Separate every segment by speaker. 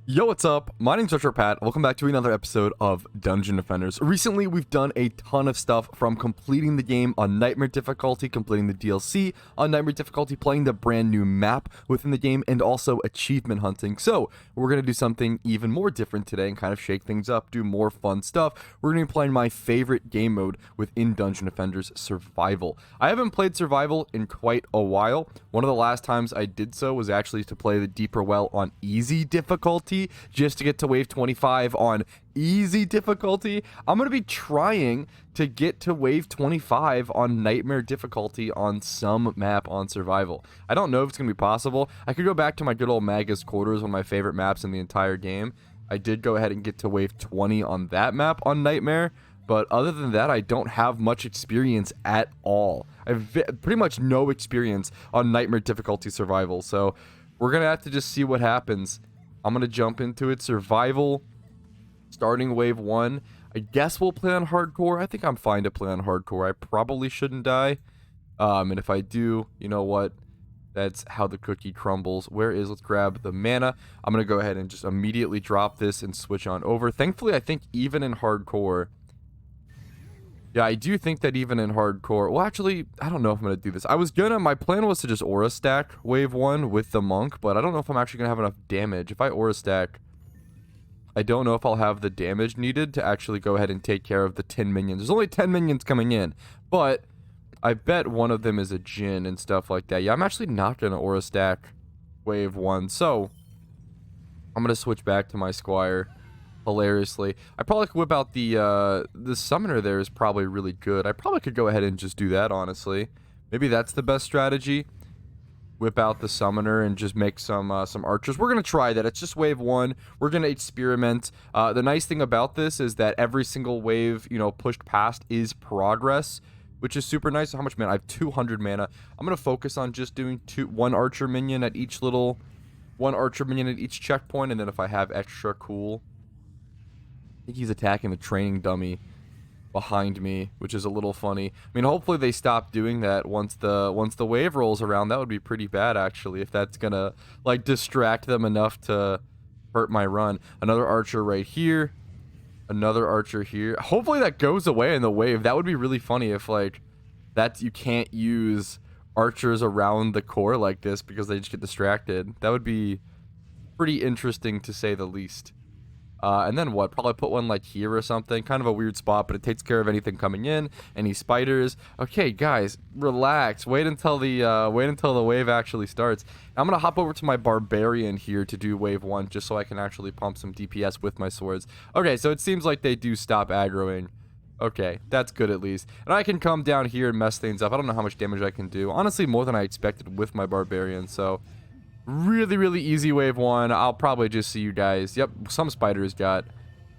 Speaker 1: Yo, what's up? My name's Retro Pat. Welcome back to another episode of Dungeon Defenders. Recently, we've done a ton of stuff from completing the game on Nightmare difficulty, completing the DLC on Nightmare difficulty, playing the brand new map within the game, and also achievement hunting. So, we're going to do something even more different today and kind of shake things up, do more fun stuff. We're going to be playing my favorite game mode within Dungeon Defenders, Survival. I haven't played Survival in quite a while. One of the last times I did so was actually to play the Deeper Well on easy difficulty, just to get to wave 25 on easy difficulty. I'm going to be trying to get to wave 25 on Nightmare difficulty on some map on Survival. I don't know if it's going to be possible. I could go back to my good old Magus Quarters, one of my favorite maps in the entire game. I did go ahead and get to wave 20 on that map on Nightmare, but other than that, I don't have much experience at all. I have pretty much no experience on Nightmare difficulty Survival, so we're going to have to just see what happens. I'm going to jump into it. Survival, starting wave 1. I guess we'll play on hardcore. I think I'm fine to play on hardcore. I probably shouldn't die. And if I do, you know what? That's how the cookie crumbles. Let's grab the mana. I'm going to go ahead and just immediately drop this and switch on over. Thankfully, I think even in hardcore... Yeah, I do think that even in hardcore... Well, actually, I don't know if I'm going to do this. My plan was to just aura stack wave 1 with the monk, but I don't know if I'm actually going to have enough damage. If I aura stack, I don't know if I'll have the damage needed to actually go ahead and take care of the 10 minions. There's only 10 minions coming in, but I bet one of them is a Jinn and stuff like that. Yeah, I'm actually not going to aura stack wave 1, so I'm going to switch back to my Squire. Hilariously, I probably could whip out the summoner. There is probably really good. I probably could go ahead and just do that, honestly. Maybe that's the best strategy. Whip out the summoner and just make some archers. We're gonna try that. It's just wave 1. We're gonna experiment. The nice thing about this is that every single wave, pushed past is progress, which is super nice. How much mana? I have 200 mana. I'm gonna focus on just doing one archer minion at each checkpoint, and then if I have extra, cool. I think he's attacking the training dummy behind me, which is a little funny. I mean, hopefully they stop doing that once the wave rolls around. That would be pretty bad, actually, if that's gonna distract them enough to hurt my run. Another archer right here. Another archer here. Hopefully that goes away in the wave. That would be really funny if you can't use archers around the core like this because they just get distracted. That would be pretty interesting, to say the least. And then what? Probably put one here or something. Kind of a weird spot, but it takes care of anything coming in. Any spiders. Okay, guys, relax. Wait until the wave actually starts. I'm gonna hop over to my barbarian here to do wave 1, just so I can actually pump some DPS with my swords. Okay, so it seems like they do stop aggroing. Okay, that's good at least. And I can come down here and mess things up. I don't know how much damage I can do. Honestly, more than I expected with my barbarian, so... Really easy wave 1. I'll probably just see you guys. Yep, some spiders got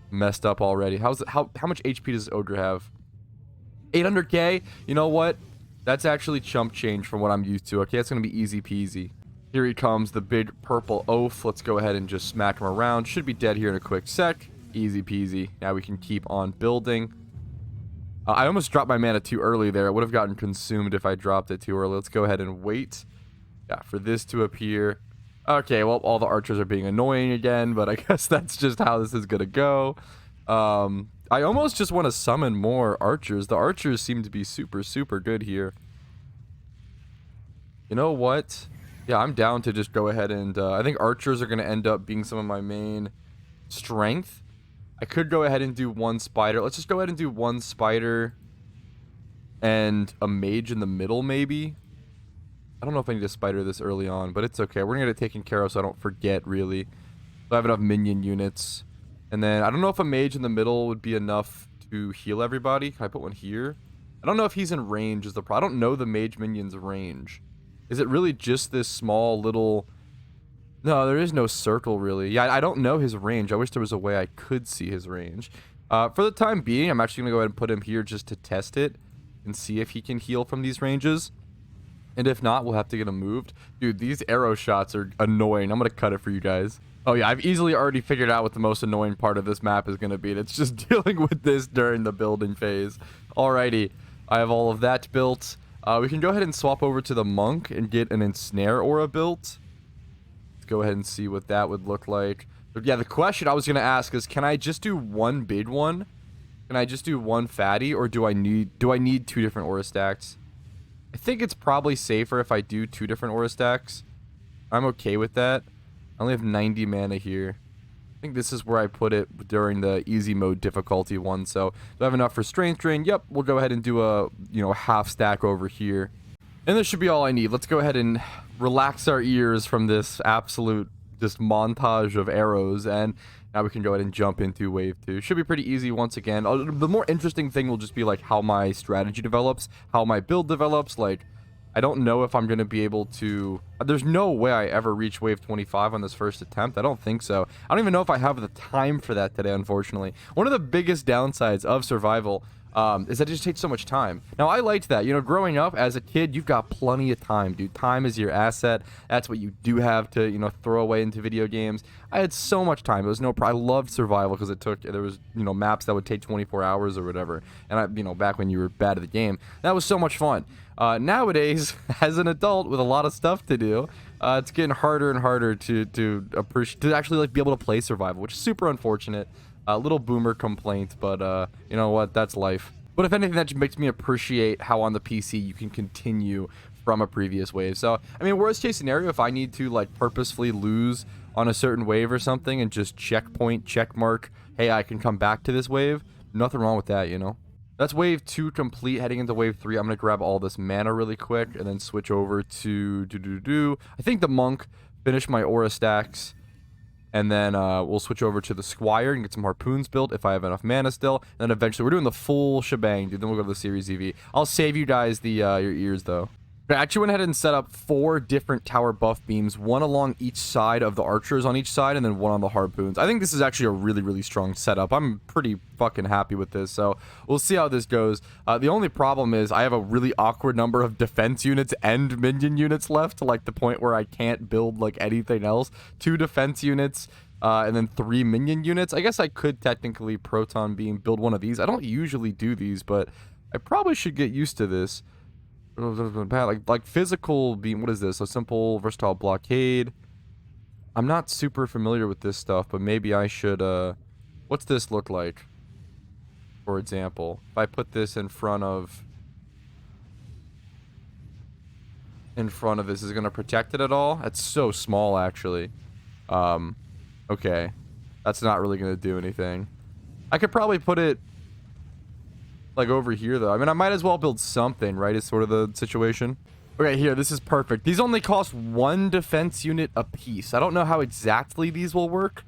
Speaker 1: messed up already. How much HP does Ogre have? 800k? You know what? That's actually chump change from what I'm used to. Okay, that's gonna be easy peasy. Here he comes, the big purple oaf. Let's go ahead and just smack him around. Should be dead here in a quick sec. Easy peasy. Now we can keep on building. I almost dropped my mana too early there. It would have gotten consumed if I dropped it too early. Let's go ahead and wait. Yeah, for this to appear. Okay, well, all the archers are being annoying again, but I guess that's just how this is gonna go. I almost just want to summon more archers. The archers seem to be super good here. You know what? Yeah, I'm down to just go ahead and... I think archers are gonna end up being some of my main strength. I could go ahead and do one spider. Let's just go ahead and do one spider and a mage in the middle, maybe. I don't know if I need to spider this early on, but it's okay. We're gonna get it taken care of so I don't forget, really. So I have enough minion units. And then, I don't know if a mage in the middle would be enough to heal everybody. Can I put one here? I don't know if he's in range is the problem. I don't know the mage minion's range. Is it really just this small little... No, there is no circle, really. Yeah, I don't know his range. I wish there was a way I could see his range. For the time being, I'm actually gonna go ahead and put him here just to test it and see if he can heal from these ranges. And if not, we'll have to get him moved. Dude, these arrow shots are annoying. I'm going to cut it for you guys. Oh, yeah, I've easily already figured out what the most annoying part of this map is going to be. And it's just dealing with this during the building phase. Alrighty, I have all of that built. We can go ahead and swap over to the monk and get an ensnare aura built. Let's go ahead and see what that would look like. Yeah, the question I was gonna ask is, can I just do one big one? Can I just do one fatty, or do I need 2 different aura stacks? I think it's probably safer if I do 2 different aura stacks. I'm okay with that. I only have 90 mana here. I think this is where I put it during the easy mode difficulty one. So do I have enough for strength drain? Yep, we'll go ahead and do a, half stack over here. And this should be all I need. Let's go ahead and relax our ears from this absolute just montage of arrows, and now we can go ahead and jump into wave 2. Should be pretty easy once again. The more interesting thing will just be like how my strategy develops, how my build develops. Like, I don't know if I'm going to be able to... There's no way I ever reach wave 25 on this first attempt. I don't think so. I don't even know if I have the time for that today, unfortunately. One of the biggest downsides of survival is that it just takes so much time. Now, I liked that. Growing up as a kid, you've got plenty of time, dude. Time is your asset. That's what you do have to, throw away into video games. I had so much time. It was no problem. I loved survival because there was, maps that would take 24 hours or whatever. And back when you were bad at the game, that was so much fun. Nowadays, as an adult with a lot of stuff to do, it's getting harder and harder to actually like be able to play survival, which is super unfortunate. Little boomer complaint, but you know what? That's life. But if anything, that just makes me appreciate how on the PC you can continue from a previous wave. So, I mean, worst case scenario, if I need to like purposefully lose on a certain wave or something and just checkpoint, check mark, hey, I can come back to this wave. Nothing wrong with that, That's wave 2 complete. Heading into wave 3, I'm going to grab all this mana really quick and then switch over to I think the monk, finish my aura stacks, and then we'll switch over to the squire and get some harpoons built if I have enough mana still. And then eventually, we're doing the full shebang, dude. Then we'll go to the Series EV. I'll save you guys the your ears, though. I actually went ahead and set up 4 different tower buff beams, one along each side of the archers on each side, and then one on the harpoons. I think this is actually a really, really strong setup. I'm pretty fucking happy with this, so we'll see how this goes. The only problem is I have a really awkward number of defense units and minion units left, to like the point where I can't build like anything else. 2 defense units, and then 3 minion units. I guess I could technically proton beam build one of these. I don't usually do these, but I probably should get used to this. Like physical beam. What is this? A simple versatile blockade. I'm not super familiar with this stuff, but maybe I should what's this look like, for example? If I put this in front of this, is it gonna protect it at all? It's so small, actually. Okay, that's not really gonna do anything. I could probably put it like over here, though. I mean, I might as well build something, right? Is sort of the situation. Okay, here, this is perfect. These only cost 1 defense unit a piece. I don't know how exactly these will work.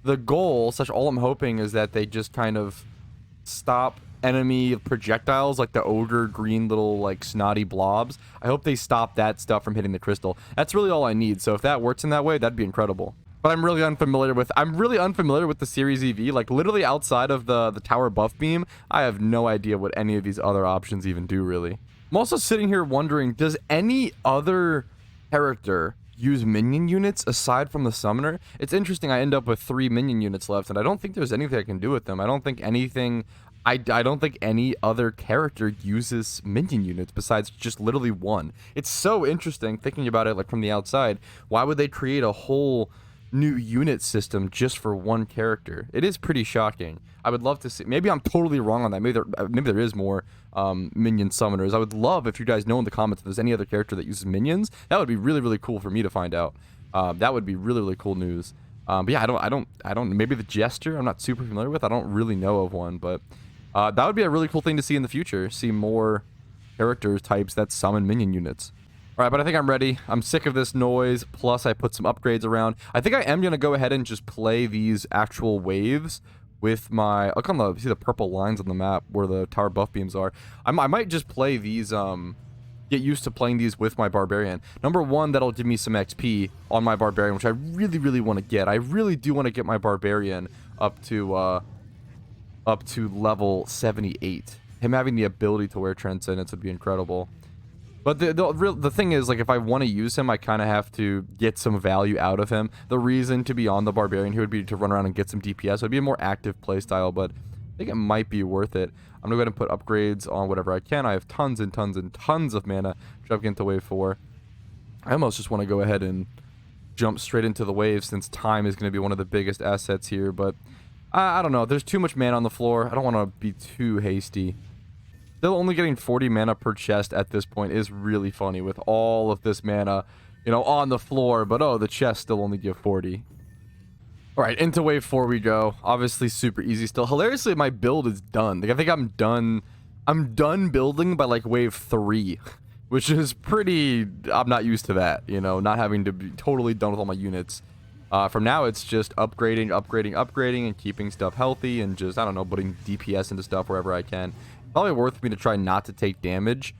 Speaker 1: The goal, all I'm hoping, is that they just kind of stop enemy projectiles, like the ogre green little like snotty blobs. I hope they stop that stuff from hitting the crystal. That's really all I need. So if that works in that way, that'd be incredible. But I'm really unfamiliar with the Series EV. Like, literally outside of the tower buff beam, I have no idea what any of these other options even do, really. I'm also sitting here wondering, does any other character use minion units aside from the summoner? It's interesting, I end up with 3 minion units left, and I don't think there's anything I can do with them. I don't think any other character uses minion units besides just literally 1. It's so interesting thinking about it like from the outside. Why would they create a whole new unit system just for 1 character? It is pretty shocking. I would love to see. Maybe I'm totally wrong on that. Maybe there is more minion summoners. I would love if you guys know in the comments if there's any other character that uses minions. That would be really, really cool for me to find out. That would be really, really cool news. But yeah, I don't. Maybe the Jester, I'm not super familiar with. I don't really know of one, but that would be a really cool thing to see in the future. See more character types that summon minion units. Alright, but I think I'm ready. I'm sick of this noise, plus I put some upgrades around. I think I am going to go ahead and just play these actual waves with my... Look on see the purple lines on the map where the tower buff beams are. I might just play these, get used to playing these with my barbarian. Number 1, that'll give me some XP on my barbarian, which I really, really want to get. I really do want to get my barbarian up to level 78. Him having the ability to wear Transcendence would be incredible. But the thing is, like, if I want to use him, I kind of have to get some value out of him. The reason to be on the barbarian here would be to run around and get some DPS. It would be a more active playstyle, but I think it might be worth it. I'm going to go ahead and put upgrades on whatever I can. I have tons and tons and tons of mana jumping into wave 4. I almost just want to go ahead and jump straight into the wave since time is going to be one of the biggest assets here. But I don't know. There's too much mana on the floor. I don't want to be too hasty. Still only getting 40 mana per chest at this point is really funny with all of this mana, you know, on the floor. But oh, the chests still only give 40. All right, into wave 4 we go. Obviously super easy still. Hilariously, my build is done. Like, I think I'm done building by like wave 3, which is pretty, I'm not used to that, you know, not having to be totally done with all my units. From now, it's just upgrading, and keeping stuff healthy, and just, I don't know, putting DPS into stuff wherever I can. Probably worth me to try not to take damage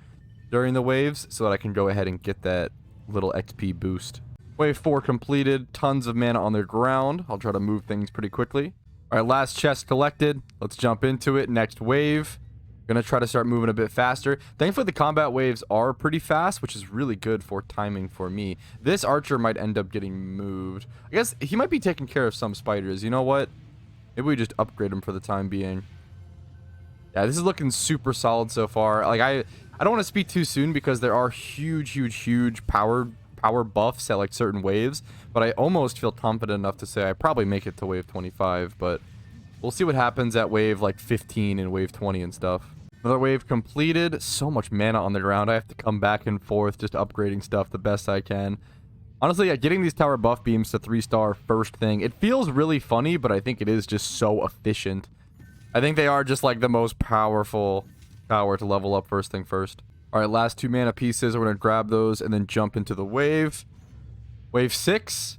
Speaker 1: during the waves so that I can go ahead and get that little XP boost. Wave 4 completed. Tons of mana on the ground. I'll try to move things pretty quickly. All right, last chest collected. Let's jump into it. Next wave. Gonna try to start moving a bit faster. Thankfully, the combat waves are pretty fast, which is really good for timing for me. This archer might end up getting moved. I guess he might be taking care of some spiders. You know what? Maybe we just upgrade him for the time being. Yeah, this is looking super solid so far. Like, I don't want to speak too soon because there are huge power buffs at like certain waves, but I almost feel confident enough to say I probably make it to wave 25, but we'll see what happens at wave like 15 and wave 20 and stuff. Another wave completed. So much mana on the ground. I have to come back and forth just upgrading stuff the best I can. Honestly, yeah, getting these tower buff beams to 3-star first thing, it feels really funny, but I think it is just so efficient. I think they are just like the most powerful power to level up first thing first. All right, last 2 mana pieces. We're going to grab those and then jump into the wave. Wave 6.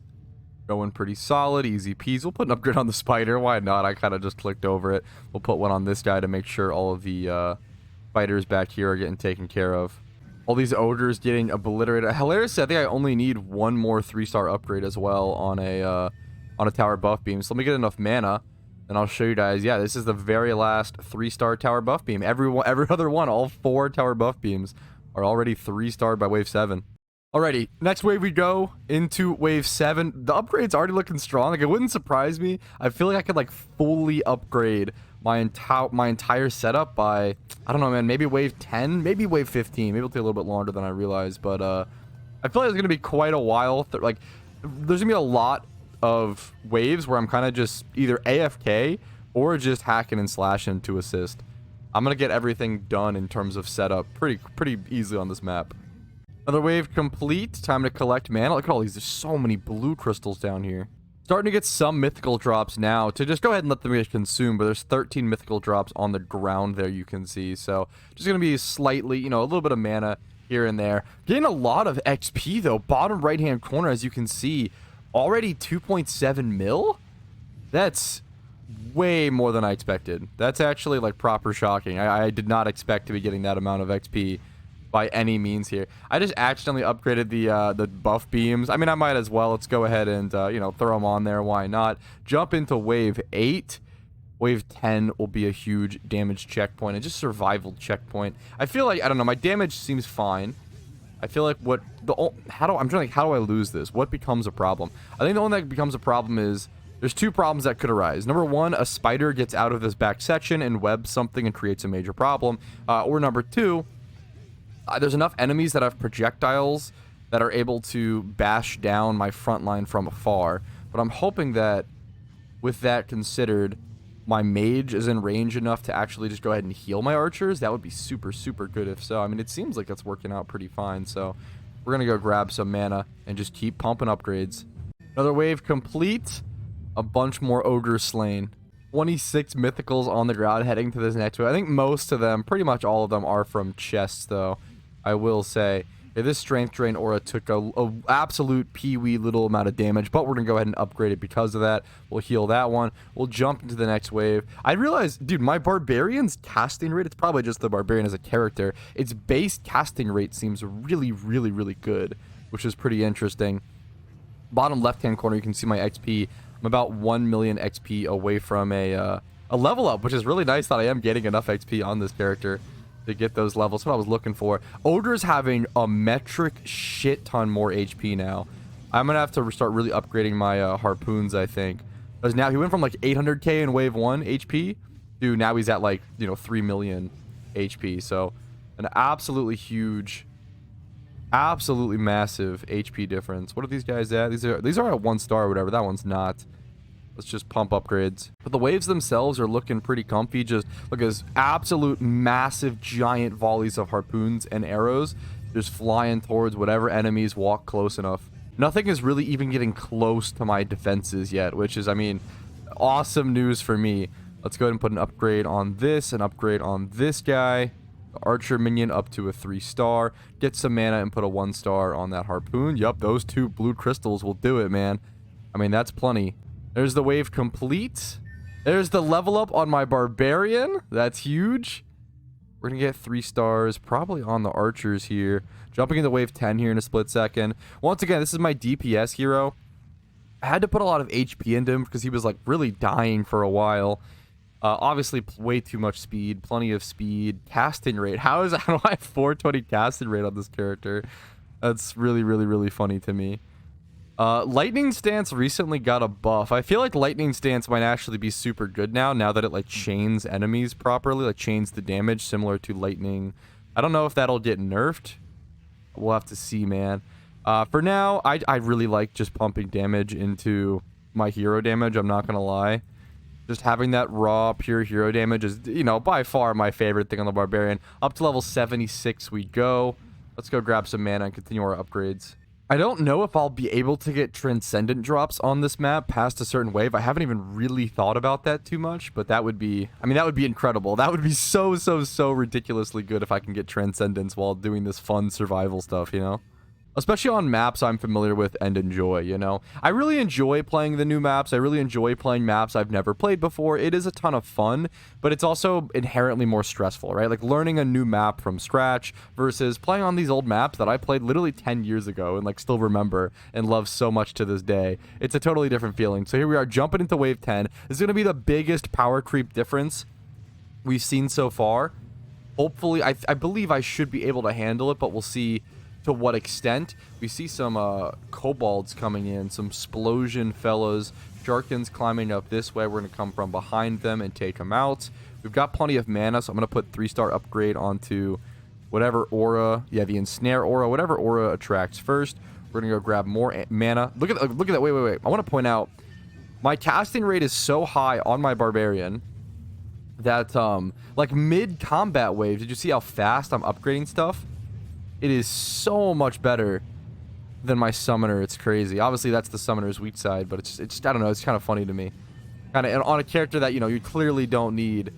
Speaker 1: Going pretty solid. Easy peas. We'll put an upgrade on the spider. Why not? I kind of just clicked over it. We'll put one on this guy to make sure all of the spiders back here are getting taken care of. All these ogres getting obliterated. Hilariously, I think I only need 1 more 3-star upgrade as well on a tower buff beam. So let me get enough mana. And I'll show you guys, yeah, this is the very last 3-star tower buff beam. Every other one, all 4 tower buff beams are already 3-starred by wave 7. Alrighty, next wave we go into wave 7. The upgrade's already looking strong. Like, it wouldn't surprise me. I feel like I could like fully upgrade my entire setup by, I don't know, man, maybe wave 10, maybe wave 15. Maybe it'll take a little bit longer than I realized, but I feel like it's gonna be quite a while. Like, there's gonna be a lot of waves where I'm kind of just either AFK or just hacking and slashing to assist. I'm gonna get everything done in terms of setup pretty easily on this map. Another wave complete. Time to collect mana. Look at all these. There's so many blue crystals down here. Starting to get some mythical drops now to just go ahead and let them get consumed, but there's 13 mythical drops on the ground there you can see. So just gonna be slightly, you know, a little bit of mana here and there. Getting a lot of XP though. Bottom right hand corner, as you can see, already 2.7 mil? That's way more than I expected. That's actually like proper shocking. I did not expect to be getting that amount of XP by any means here. I just accidentally upgraded the buff beams. I mean, I might as well. Let's go ahead and you know, throw them on there. Why not? Jump into wave 8. Wave 10 will be a huge damage checkpoint and just survival checkpoint. I feel like, I don't know, my damage seems fine. I feel like I'm trying to think, how do I lose this? What becomes a problem? I think the only thing that becomes a problem is there's 2 problems that could arise. Number 1, a spider gets out of this back section and webs something and creates a major problem. Or number 2, there's enough enemies that have projectiles that are able to bash down my front line from afar. But I'm hoping that with that considered, my mage is in range enough to actually just go ahead and heal my archers. That would be super good if so. I mean, it seems like that's working out pretty fine. So we're going to go grab some mana and just keep pumping upgrades. Another wave complete. A bunch more ogres slain. 26 mythicals on the ground heading to this next wave. I think most of them, pretty much all of them, are from chests though. I will say. Yeah, this strength drain aura took a absolute peewee little amount of damage, but we're gonna go ahead and upgrade it because of that. We'll heal that one. We'll jump into the next wave. I realized, dude, my barbarian's casting rate, it's probably just the barbarian as a character, its base casting rate seems really good, which is pretty interesting. Bottom left hand corner, you can see my XP. I'm about 1 million XP away from a level up, which is really nice that I am getting enough XP on this character to get those levels. That's what I was looking for. Ogre's having a metric shit ton more HP now. I'm gonna have to start really upgrading my harpoons, I think, because now he went from like 800k in wave 1 HP to now he's at like, you know, 3 million HP. So an absolutely huge Absolutely massive HP difference. What are these guys at? These are at 1 star or whatever. That one's not. Let's just pump upgrades. But the waves themselves are looking pretty comfy. Just look at this absolute massive giant volleys of harpoons and arrows just flying towards whatever enemies walk close enough. Nothing is really even getting close to my defenses yet, which is, I mean, awesome news for me. Let's go ahead and put an upgrade on this, an upgrade on this guy. The archer minion up to a 3 star. Get some mana and put a 1 star on that harpoon. Yup, those 2 blue crystals will do it, man. I mean, that's plenty. There's the wave complete. There's the level up on my barbarian. That's huge. We're going to get 3 stars probably on the archers here. Jumping into wave 10 here in a split second. Once again, this is my DPS hero. I had to put a lot of HP into him because he was like really dying for a while. Obviously, way too much speed. Plenty of speed. Casting rate. How do I have 420 casting rate on this character? That's really, really, really funny to me. Lightning Stance recently got a buff. I feel like Lightning Stance might actually be super good now that it like chains enemies properly, like chains the damage similar to Lightning. I don't know if that'll get nerfed. We'll have to see, man. For now, I really like just pumping damage into my hero damage. I'm not gonna lie. Just having that raw, pure hero damage is, you know, by far my favorite thing on the Barbarian. Up to level 76 we go. Let's go grab some mana and continue our upgrades. I don't know if I'll be able to get Transcendent drops on this map past a certain wave. I haven't even really thought about that too much, but that would be, I mean, that would be incredible. That would be so ridiculously good if I can get Transcendence while doing this fun survival stuff, you know? Especially on maps I'm familiar with and enjoy, you know? I really enjoy playing the new maps. I really enjoy playing maps I've never played before. It is a ton of fun, but it's also inherently more stressful, right? Like learning a new map from scratch versus playing on these old maps that I played literally 10 years ago and like still remember and love so much to this day. It's a totally different feeling. So here we are jumping into wave 10. This is going to be the biggest power creep difference we've seen so far. Hopefully, I believe I should be able to handle it, but we'll see to what extent. We see some kobolds coming in, some explosion fellows, Sharkins climbing up this way. We're going to come from behind them and take them out. We've got plenty of mana, so I'm going to put 3-star upgrade onto whatever aura. Yeah, the ensnare aura, whatever aura attracts first. We're going to go grab more mana. Look at that. Wait. I want to point out my casting rate is so high on my barbarian that like mid combat wave, did you see how fast I'm upgrading stuff? It is so much better than my summoner. It's crazy. Obviously, that's the summoner's weak side, but it's I don't know. It's kind of funny to me. Kind of on a character that, you know, you clearly don't need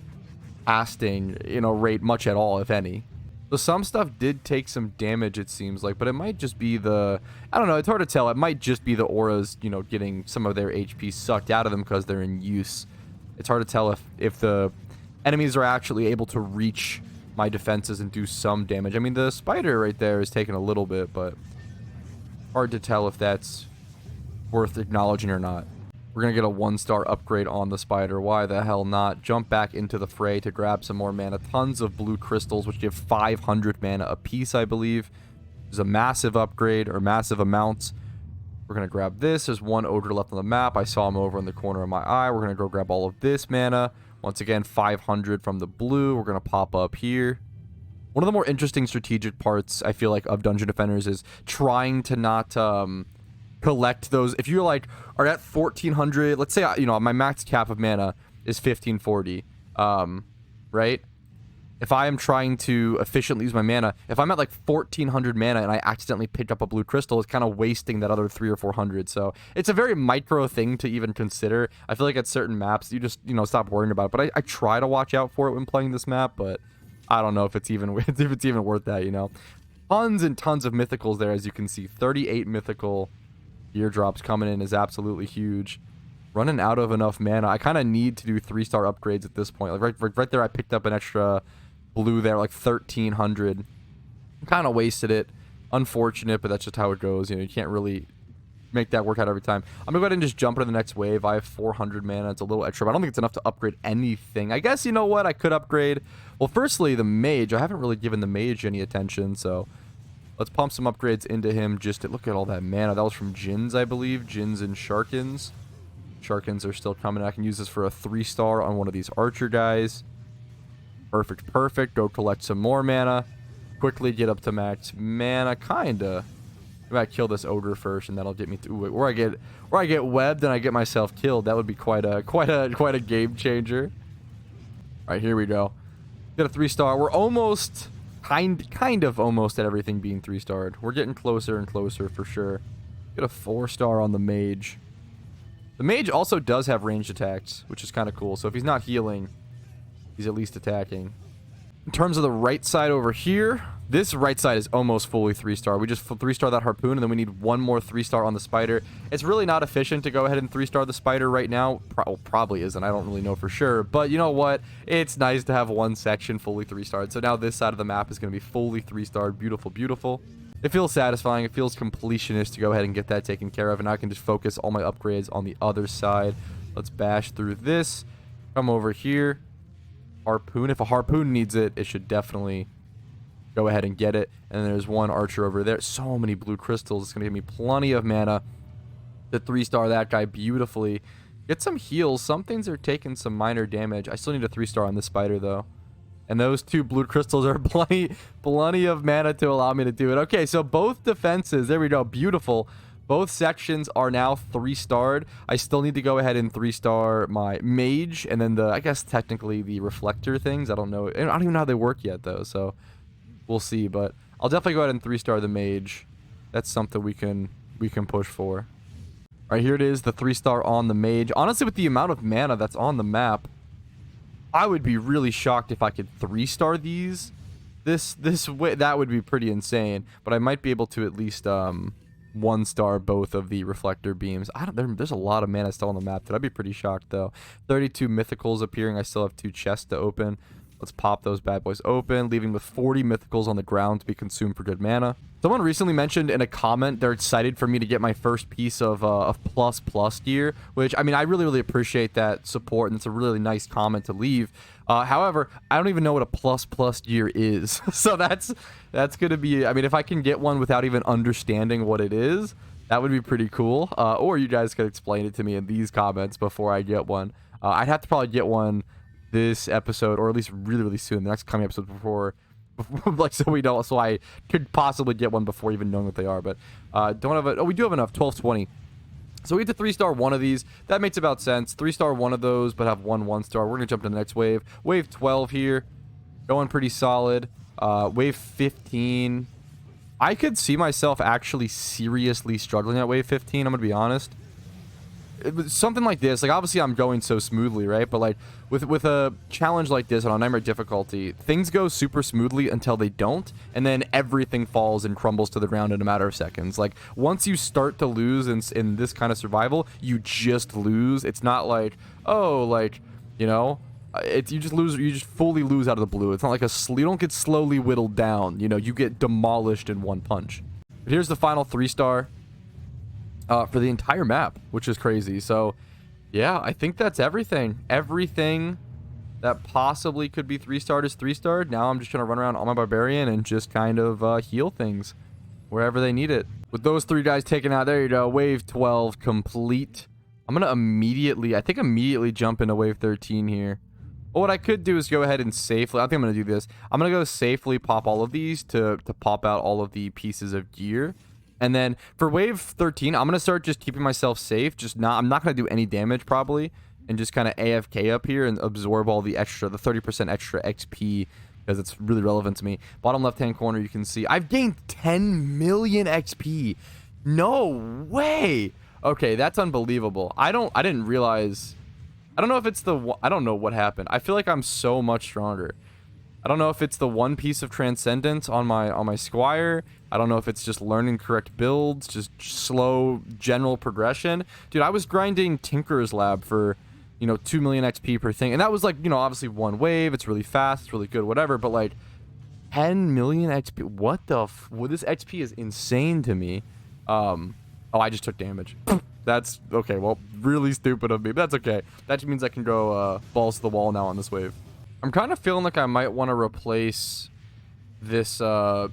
Speaker 1: casting, you know, rate much at all, if any. So some stuff did take some damage, it seems like, but it might just be the, I don't know. It's hard to tell. It might just be the auras, you know, getting some of their HP sucked out of them because they're in use. It's hard to tell if the enemies are actually able to reach my defenses and do some damage. I mean, the spider right there is taking a little bit, but hard to tell if that's worth acknowledging or not. We're gonna get a 1-star upgrade on the spider. Why the hell not? Jump back into the fray to grab some more mana. Tons of blue crystals, which give 500 mana a piece, I believe. There's a massive upgrade, or massive amounts. We're gonna grab this. There's one ogre left on the map. I saw him over in the corner of my eye. We're gonna go grab all of this mana. Once again, 500 from the blue. We're going to pop up here. One of the more interesting strategic parts, I feel like, of Dungeon Defenders is trying to not collect those. If you're like, are at 1400, let's say, you know, my max cap of mana is 1540, right? If I am trying to efficiently use my mana, if I'm at like 1400 mana and I accidentally pick up a blue crystal, it's kind of wasting that other 300 or 400. So it's a very micro thing to even consider. I feel like at certain maps, you just, you know, stop worrying about it. But I try to watch out for it when playing this map, but I don't know if it's even worth that, you know. Tons and tons of mythicals there, as you can see. 38 mythical eardrops coming in is absolutely huge. Running out of enough mana. I kind of need to do 3-star upgrades at this point. Like right there, I picked up an extra blue there, like 1300. Kind of wasted it. Unfortunate, but that's just how it goes. You know, you can't really make that work out every time. I'm gonna go ahead and just jump into the next wave. I have 400 mana. It's a little extra, but I don't think it's enough to upgrade anything. I guess, you know what, I could upgrade. Well, firstly, the mage. I haven't really given the mage any attention, so let's pump some upgrades into him. Just to look at all that mana. That was from Jinns, I believe. Jinns and Sharkins. Sharkins are still coming. I can use this for a 3-star on one of these archer guys. Perfect. Go collect some more mana. quickly get up to max mana, kinda. Maybe I kill this ogre first, and that'll get me through. Where I get webbed and I get myself killed. That would be quite a game changer. All right, here we go. Got a 3-star. We're almost kind of almost at everything being 3-starred. We're getting closer and closer for sure. Got a 4-star on the mage. The mage also does have ranged attacks, which is kind of cool. So if he's not healing, he's at least attacking. In terms of the right side over here, this right side is almost fully 3-star. We just 3-star that harpoon, and then we need one more 3-star on the spider. It's really not efficient to go ahead and 3-star the spider right now. Probably isn't. I don't really know for sure. But you know what? It's nice to have one section fully 3-starred. So now this side of the map is going to be fully 3-starred. Beautiful, beautiful. It feels satisfying. It feels completionist to go ahead and get that taken care of. And now I can just focus all my upgrades on the other side. Let's bash through this. Come over here. Harpoon. If a harpoon needs it, it should definitely go ahead and get it. And there's one archer over there. So many blue crystals. It's going to give me plenty of mana to 3-star that guy beautifully. Get some heals. Some things are taking some minor damage. I still need a 3-star on this spider, though. And those 2 blue crystals are plenty of mana to allow me to do it. Okay, so both defenses. There we go. Beautiful. Both sections are now 3-starred. I still need to go ahead and 3-star my mage, and then I guess technically the reflector things. I don't know. I don't even know how they work yet, though, so we'll see. But I'll definitely go ahead and 3-star the mage. That's something we can push for. All right, here it is, the 3-star on the mage. Honestly, with the amount of mana that's on the map, I would be really shocked if I could 3-star these. This way, that would be pretty insane. But I might be able to at least 1-star both of the reflector beams. There's a lot of mana still on the map. I'd be pretty shocked though. 32 mythicals appearing. I still have 2 chests to open. Let's pop those bad boys open, leaving with 40 mythicals on the ground to be consumed for good mana. Someone recently mentioned in a comment they're excited for me to get my first piece of plus gear, which, I mean, I really appreciate that support, and it's a really nice comment to leave. However, I don't even know what a plus gear is. So that's going to be, I mean, if I can get one without even understanding what it is, that would be pretty cool. Or you guys could explain it to me in these comments before I get one. I'd have to probably get one this episode, or at least really soon, the next coming episode before like, so I could possibly get one before even knowing what they are. But don't have it. Oh, we do have enough. 1220. So we get to 3-star one of these. That makes about sense. 3-star one of those, but have 1-star. We're gonna jump to the next wave. Wave 12 here, going pretty solid. Wave 15. I could see myself actually seriously struggling at wave 15. I'm gonna be honest. Something like this, like, obviously I'm going so smoothly, right? But like with a challenge like this on a nightmare difficulty, things go super smoothly until they don't, and then everything falls and crumbles to the ground in a matter of seconds. Like, once you start to lose in this kind of survival, you just lose. It's not like, oh, like, you know, you just lose. You just fully lose out of the blue. It's not like you don't get slowly whittled down. You know, you get demolished in one punch. But here's the final 3-star. For the entire map, which is crazy. So yeah, I think that's everything. Everything that possibly could be 3-starred is 3-starred. Now I'm just gonna run around on my barbarian and just kind of heal things wherever they need it. With those 3 guys taken out, there you go. Wave 12 complete. I'm gonna immediately jump into wave 13 here. But what I could do is go ahead and safely, I think I'm gonna do this. I'm gonna go safely pop all of these to pop out all of the pieces of gear. And then for wave 13, I'm going to start just keeping myself safe. I'm not going to do any damage probably. And just kind of AFK up here and absorb all the 30% extra XP. Because it's really relevant to me. Bottom left-hand corner, you can see I've gained 10 million XP. No way. Okay, that's unbelievable. I didn't realize. I don't know if it's I don't know what happened. I feel like I'm so much stronger. I don't know if it's the one piece of transcendence on my squire. I don't know if it's just learning correct builds, just slow general progression. Dude, I was grinding Tinker's Lab for, 2 million XP per thing. And that was like, obviously one wave. It's really fast. It's really good, whatever. But like 10 million XP. What the this XP is insane to me. Oh, I just took damage. That's okay. Well, really stupid of me, but that's okay. That just means I can go balls to the wall now on this wave. I'm kind of feeling like I might want to replace this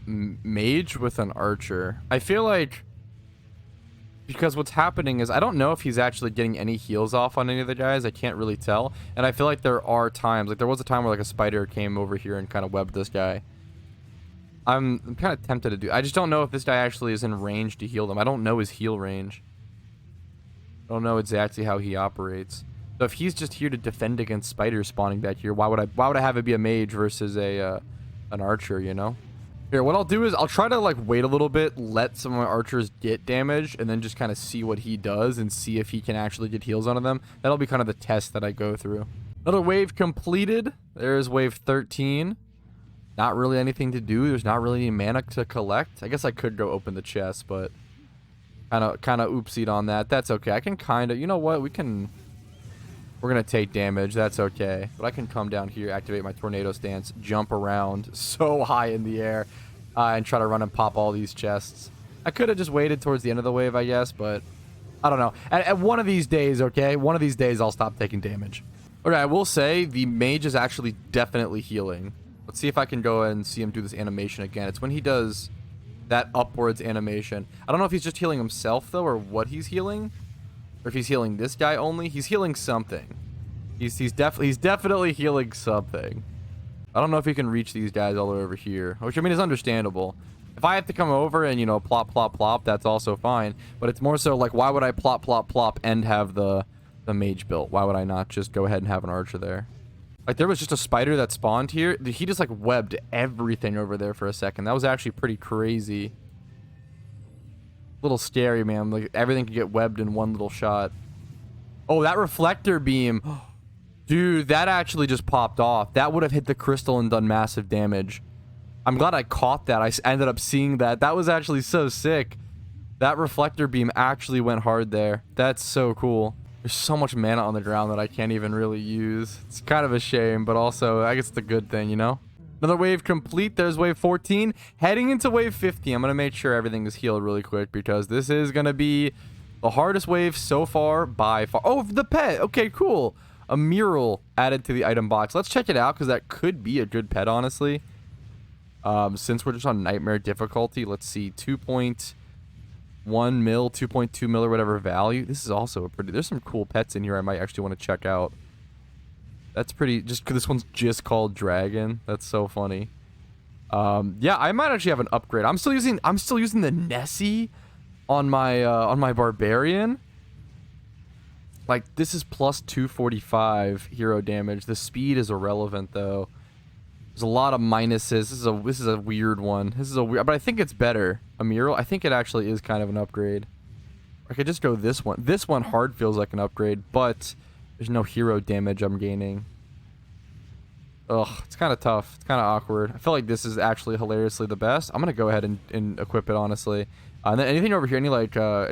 Speaker 1: mage with an archer. I feel like, because what's happening is I don't know if he's actually getting any heals off on any of the guys. I can't really tell. And I feel like there are times, like there was a time where like a spider came over here and kind of webbed this guy. I'm kind of tempted to do. I just don't know if this guy actually is in range to heal them. I don't know his heal range. I don't know exactly how he operates. So if he's just here to defend against spiders spawning back here, why would I have it be a mage versus a an archer, you know? Here, what I'll do is I'll try to like wait a little bit, let some of my archers get damage, and then just kind of see what he does and see if he can actually get heals onto them. That'll be kind of the test that I go through. Another wave completed. There's wave 13. Not really anything to do. There's not really any mana to collect. I guess I could go open the chest, but kind of oopsied on that. That's okay. I can kind of, you know what? We're gonna take damage. That's okay. But I can come down here, activate my tornado stance, jump around so high in the air, and try to run and pop all these chests. I could have just waited towards the end of the wave, I guess, but I don't know. At one of these days, okay? One of these days, I'll stop taking damage. Okay, I will say the mage is actually definitely healing. Let's see if I can go and see him do this animation again. It's when he does that upwards animation. I don't know if he's just healing himself, though, or what he's healing. Or if he's healing this guy only. He's healing something. He's definitely healing something. I don't know if he can reach these guys all the way over here. Which, I mean, is understandable. If I have to come over and, you know, plop, plop, plop, that's also fine. But it's more so, like, why would I plop, plop, plop and have the mage built? Why would I not just go ahead and have an archer there? Like, there was just a spider that spawned here. He just, like, webbed everything over there for a second. That was actually pretty crazy. A little scary, man. Like, everything could get webbed in one little shot. Oh, that reflector beam. Dude, that actually just popped off. That would have hit the crystal and done massive damage. I'm glad I caught that. I ended up seeing that. That was actually so sick. That reflector beam actually went hard there. That's so cool. There's so much mana on the ground that I can't even really use. It's kind of a shame, but also, I guess it's a good thing, you know? Another wave complete. There's wave 14. Heading into wave 15. I'm going to make sure everything is healed really quick because this is going to be the hardest wave so far by far. Oh, the pet. Okay, cool. A mural added to the item box. Let's check it out because that could be a good pet, honestly. Since we're just on nightmare difficulty, let's see. 2.1 mil, 2.2 mil, or whatever value. This is also a pretty... There's some cool pets in here I might actually want to check out. That's pretty... Just because this one's just called Dragon. That's so funny. Yeah, I might actually have an upgrade. I'm still using the Nessie on my Barbarian. Like, this is plus 245 hero damage. The speed is irrelevant, though. There's a lot of minuses. This is a weird one. This is a weird... But I think it's better. A mural? I think it actually is kind of an upgrade. I could just go this one. This one hard feels like an upgrade, but there's no hero damage I'm gaining. Ugh, it's kind of tough. It's kind of awkward. I feel like this is actually hilariously the best. I'm going to go ahead and equip it, honestly. And then anything over here, any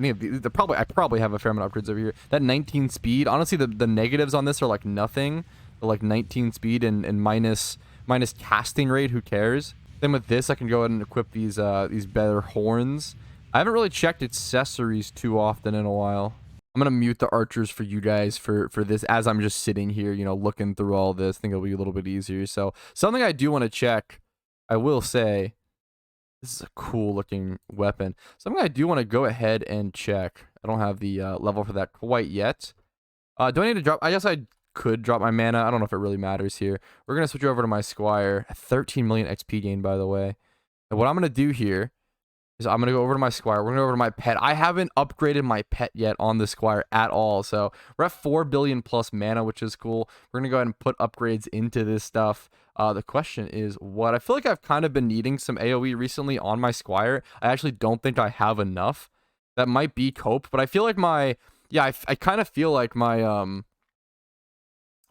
Speaker 1: of these, I probably have a fair amount of upgrades over here. That 19 speed, honestly, the negatives on this are like nothing. They're like 19 speed and minus casting rate, who cares? Then with this, I can go ahead and equip these better horns. I haven't really checked accessories too often in a while. I'm gonna mute the archers for you guys for this as I'm just sitting here, you know, looking through all this. I think it'll be a little bit easier. So something I do want to check, I will say, this is a cool looking weapon. Something I do want to go ahead and check. I don't have the level for that quite yet. Do I need to drop? I guess I could drop my mana. I don't know if it really matters here. We're gonna switch over to my Squire. 13 million XP gain, by the way. And what I'm gonna do here is I'm going to go over to my Squire. We're going to go over to my pet. I haven't upgraded my pet yet on the Squire at all. So we're at 4 billion plus mana, which is cool. We're going to go ahead and put upgrades into this stuff. The question is what? I feel like I've kind of been needing some AoE recently on my Squire. I actually don't think I have enough. That might be cope, but I feel like my... Yeah, I kind of feel like my...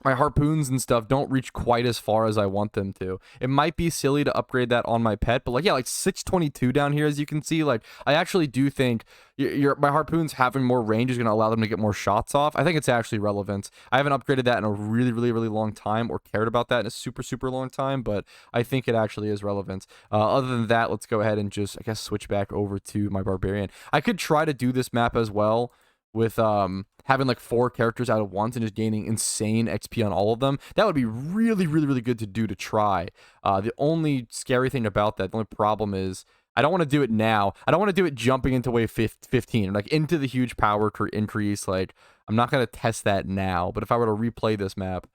Speaker 1: my harpoons and stuff don't reach quite as far as I want them to. It might be silly to upgrade that on my pet, but like, yeah, like 622 down here, as you can see, like, I actually do think my harpoons having more range is going to allow them to get more shots off. I think it's actually relevant. I haven't upgraded that in a really, really, really long time or cared about that in a super, super long time, but I think it actually is relevant. Other than that, let's go ahead and just, I guess, switch back over to my Barbarian. I could try to do this map as well with having like 4 characters out at once and just gaining insane XP on all of them. That would be really, really, really good to do to try. The only scary thing about that, the only problem is I don't want to do it now. I don't want to do it jumping into wave 15, like into the huge power increase. Like, I'm not going to test that now, but if I were to replay this map,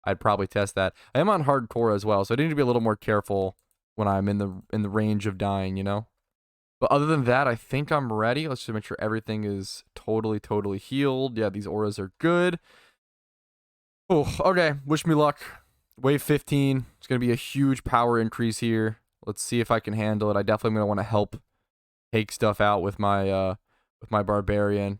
Speaker 1: I'd probably test that. I am on hardcore as well, so I need to be a little more careful when I'm in the range of dying, you know? But other than that, I think I'm ready. Let's just make sure everything is totally healed. Yeah, these auras are good. Oh, okay. Wish me luck. Wave 15. It's going to be a huge power increase here. Let's see if I can handle it. I definitely am going to want to help take stuff out with my barbarian.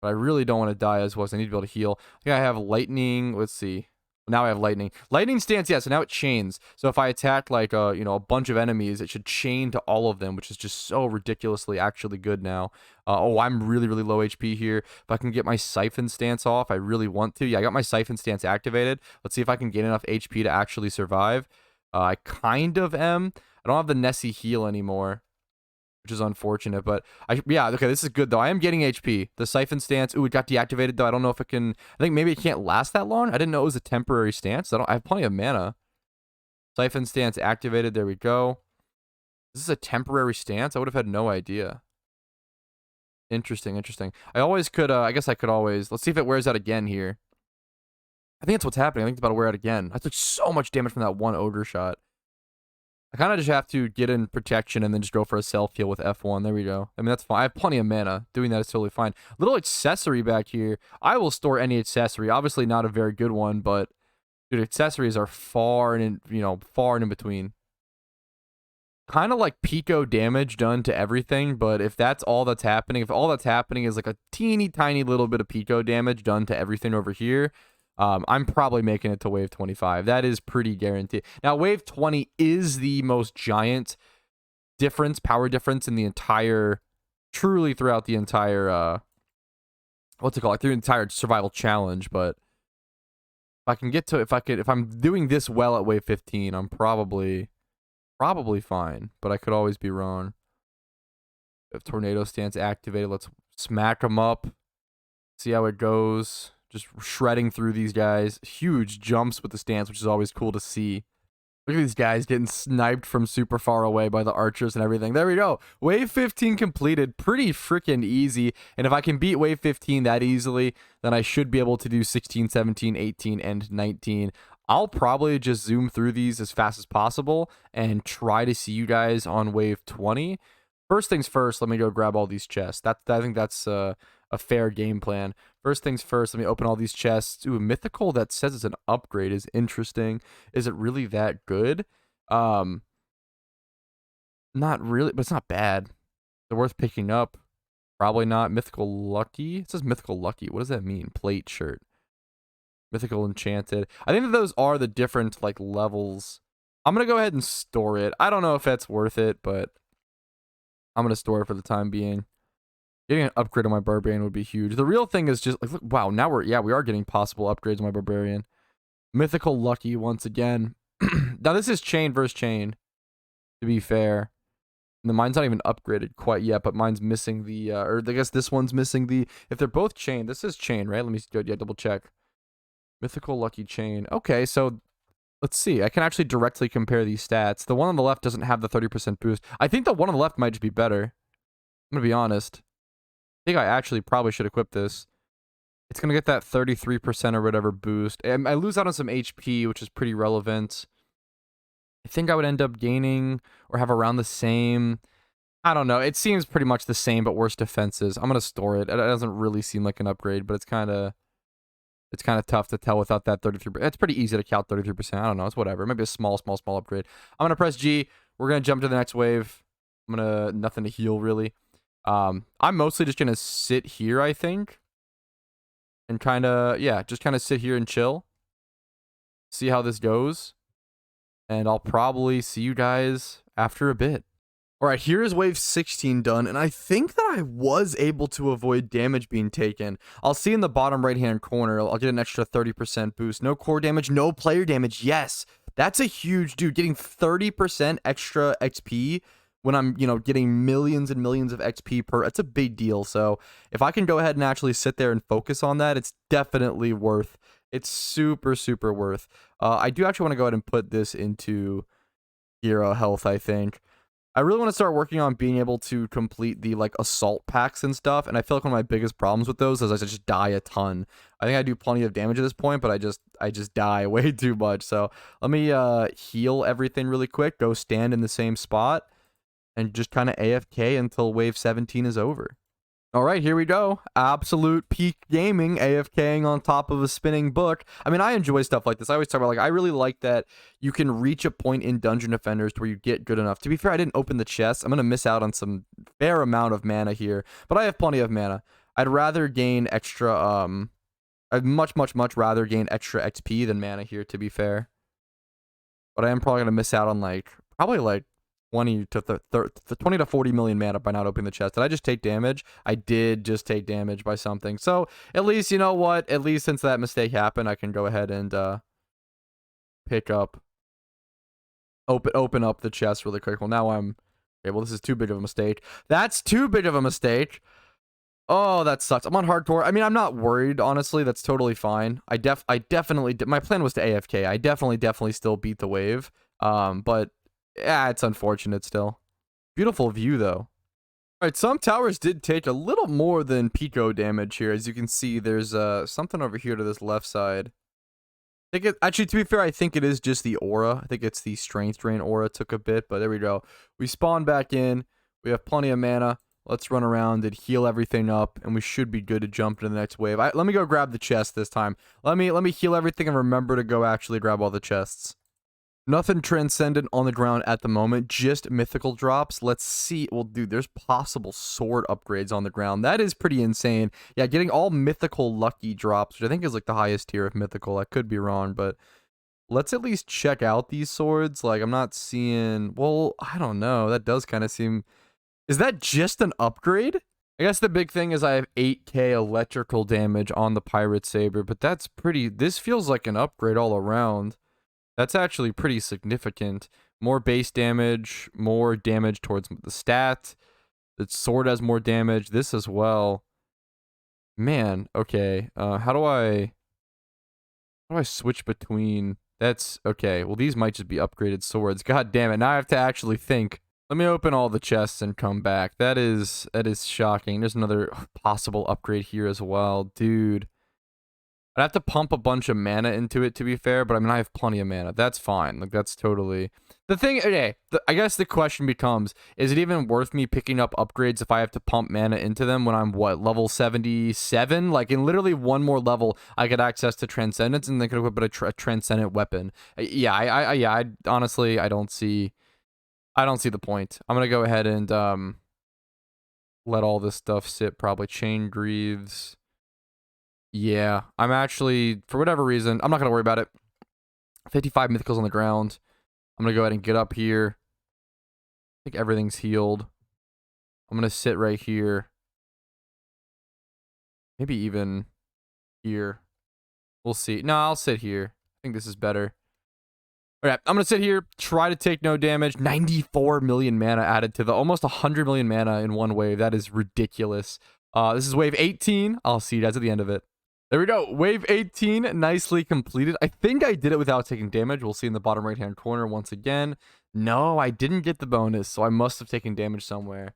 Speaker 1: But I really don't want to die as well, so I need to be able to heal. I think I have lightning. Let's see. Now I have lightning. Lightning stance, yeah, so now it chains. So if I attack, like, you know, a bunch of enemies, it should chain to all of them, which is just so ridiculously actually good now. Oh, I'm really low HP here. If I can get my siphon stance off, I really want to. Yeah, I got my siphon stance activated. Let's see if I can gain enough HP to actually survive. I kind of am. I don't have the Nessie heal anymore, which is unfortunate, but yeah, okay, this is good though. I am getting HP. The siphon stance, ooh, it got deactivated though. I don't know if it can, I think maybe it can't last that long. I didn't know it was a temporary stance. I have plenty of mana. Siphon stance activated, there we go. Is this a temporary stance? I would have had no idea. Interesting. I always could, I guess I could always, let's see if it wears out again here. I think that's what's happening. I think it's about to wear out again. I took so much damage from that one ogre shot. I kind of just have to get in protection and then just go for a self-heal with F1. There we go. I mean, that's fine. I have plenty of mana. Doing that is totally fine. Little accessory back here. I will store any accessory. Obviously not a very good one, but dude, accessories are far and in between. Kind of like Pico damage done to everything, but if that's all that's happening, if all that's happening is like a teeny tiny little bit of Pico damage done to everything over here, I'm probably making it to wave 25. That is pretty guaranteed. Now, wave 20 is the most giant power difference in the entire, truly throughout the entire, what's it called? Through the entire survival challenge. But if I can get to, if I'm doing this well at wave 15, I'm probably fine. But I could always be wrong. If tornado stance activated, let's smack them up. See how it goes. Just shredding through these guys. Huge jumps with the stance, which is always cool to see. Look at these guys getting sniped from super far away by the archers and everything. There we go. Wave 15 completed. Pretty freaking easy. And if I can beat wave 15 that easily, then I should be able to do 16, 17, 18, and 19. I'll probably just zoom through these as fast as possible and try to see you guys on wave 20. First things first, let me go grab all these chests. I think that's a fair game plan. First things first, let me open all these chests. Ooh, a mythical that says it's an upgrade is interesting. Is it really that good? Not really, but it's not bad. They're worth picking up. Probably not. Mythical Lucky. It says Mythical Lucky. What does that mean? Plate shirt. Mythical Enchanted. I think that those are the different, like, levels. I'm going to go ahead and store it. I don't know if that's worth it, but I'm going to store it for the time being. Getting an upgrade on my barbarian would be huge. The real thing is just like, look, wow, now we are getting possible upgrades on my barbarian. Mythical Lucky once again. Now this is chain versus chain, to be fair. And mine's not even upgraded quite yet, but mine's missing the, or I guess this one's missing the, if they're both chain, this is chain, right? Let me go, yeah, double check. Mythical Lucky chain. Okay, so let's see. I can actually directly compare these stats. The one on the left doesn't have the 30% boost. I think the one on the left might just be better. I'm going to be honest. I think I actually probably should equip this. It's going to get that 33% or whatever boost. I lose out on some HP, which is pretty relevant. I think I would end up gaining or have around the same. I don't know. It seems pretty much the same, but worse defenses. I'm going to store it. It doesn't really seem like an upgrade, but it's kind of tough to tell without that 33%. It's pretty easy to count 33%. I don't know. It's whatever. Maybe a small upgrade. I'm going to press G. We're going to jump to the next wave. Nothing to heal, really. I'm mostly just going to sit here, I think. And just kind of sit here and chill. See how this goes. And I'll probably see you guys after a bit. Alright, here is wave 16 done, and I think that I was able to avoid damage being taken. I'll see in the bottom right-hand corner, I'll get an extra 30% boost. No core damage, no player damage. Yes, that's a huge, dude, getting 30% extra XP when I'm, getting millions and millions of XP per, it's a big deal. So if I can go ahead and actually sit there and focus on that, it's definitely worth. It's super, super worth. I do actually want to go ahead and put this into hero health, I think. I really want to start working on being able to complete the like assault packs and stuff, and I feel like one of my biggest problems with those is I just die a ton. I think I do plenty of damage at this point, but I just die way too much. So let me heal everything really quick, go stand in the same spot, and just kind of AFK until wave 17 is over. All right, here we go. Absolute peak gaming, AFKing on top of a spinning book. I mean, I enjoy stuff like this. I always talk about, like, I really like that you can reach a point in Dungeon Defenders to where you get good enough. To be fair, I didn't open the chest. I'm going to miss out on some fair amount of mana here, but I have plenty of mana. I'd rather gain extra, I'd much rather gain extra XP than mana here, to be fair. But I am probably going to miss out on, like, probably, like, 20 to 40 million mana by not opening the chest. Did I just take damage? I did just take damage by something. So at least, you know what? At least since that mistake happened, I can go ahead and pick up, open up the chest really quick. Well, now I'm okay. Well, this is too big of a mistake. That's too big of a mistake. Oh, that sucks. I'm on hardcore. I mean, I'm not worried, honestly. That's totally fine. I definitely my plan was to AFK. I definitely still beat the wave. But yeah, it's unfortunate still. Beautiful view, though. All right, some towers did take a little more than Pico damage here. As you can see, there's something over here to this left side. I think it, actually, to be fair, I think it is just the aura. I think it's the strength drain aura took a bit, but there we go. We spawn back in. We have plenty of mana. Let's run around and heal everything up, and we should be good to jump into the next wave. Let me go grab the chest this time. Let me heal everything and remember to go actually grab all the chests. Nothing transcendent on the ground at the moment, just mythical drops. Let's see. Well, dude, there's possible sword upgrades on the ground. That is pretty insane. Yeah, getting all mythical lucky drops, which I think is like the highest tier of mythical. I could be wrong, but let's at least check out these swords. Like, I'm not seeing... Well, I don't know. That does kind of seem... Is that just an upgrade? I guess the big thing is I have 8k electrical damage on the Pirate Saber, but that's pretty... This feels like an upgrade all around. That's actually pretty significant. More base damage, more damage towards the stat. The sword has more damage. This as well. Man, okay. How do I switch between... That's... Okay, well, these might just be upgraded swords. God damn it, now I have to actually think. Let me open all the chests and come back. That is shocking. There's another possible upgrade here as well. Dude. I'd have to pump a bunch of mana into it, to be fair, but I mean, I have plenty of mana. That's fine. Like, that's totally... The thing... Okay, I guess the question becomes, is it even worth me picking up upgrades if I have to pump mana into them when I'm, what, level 77? Like, in literally one more level, I get access to Transcendence, and then could equip a Transcendent weapon. Yeah, I honestly, I don't see the point. I'm gonna go ahead and, let all this stuff sit, probably. Chain Greaves... Yeah, I'm actually, for whatever reason, I'm not going to worry about it. 55 mythicals on the ground. I'm going to go ahead and get up here. I think everything's healed. I'm going to sit right here. Maybe even here. We'll see. No, I'll sit here. I think this is better. All right, I'm going to sit here, try to take no damage. 94 million mana added to the almost 100 million mana in one wave. That is ridiculous. This is wave 18. I'll see you guys at the end of it. There we go. Wave 18, nicely completed. I think I did it without taking damage. We'll see in the bottom right-hand corner once again. No, I didn't get the bonus, so I must have taken damage somewhere.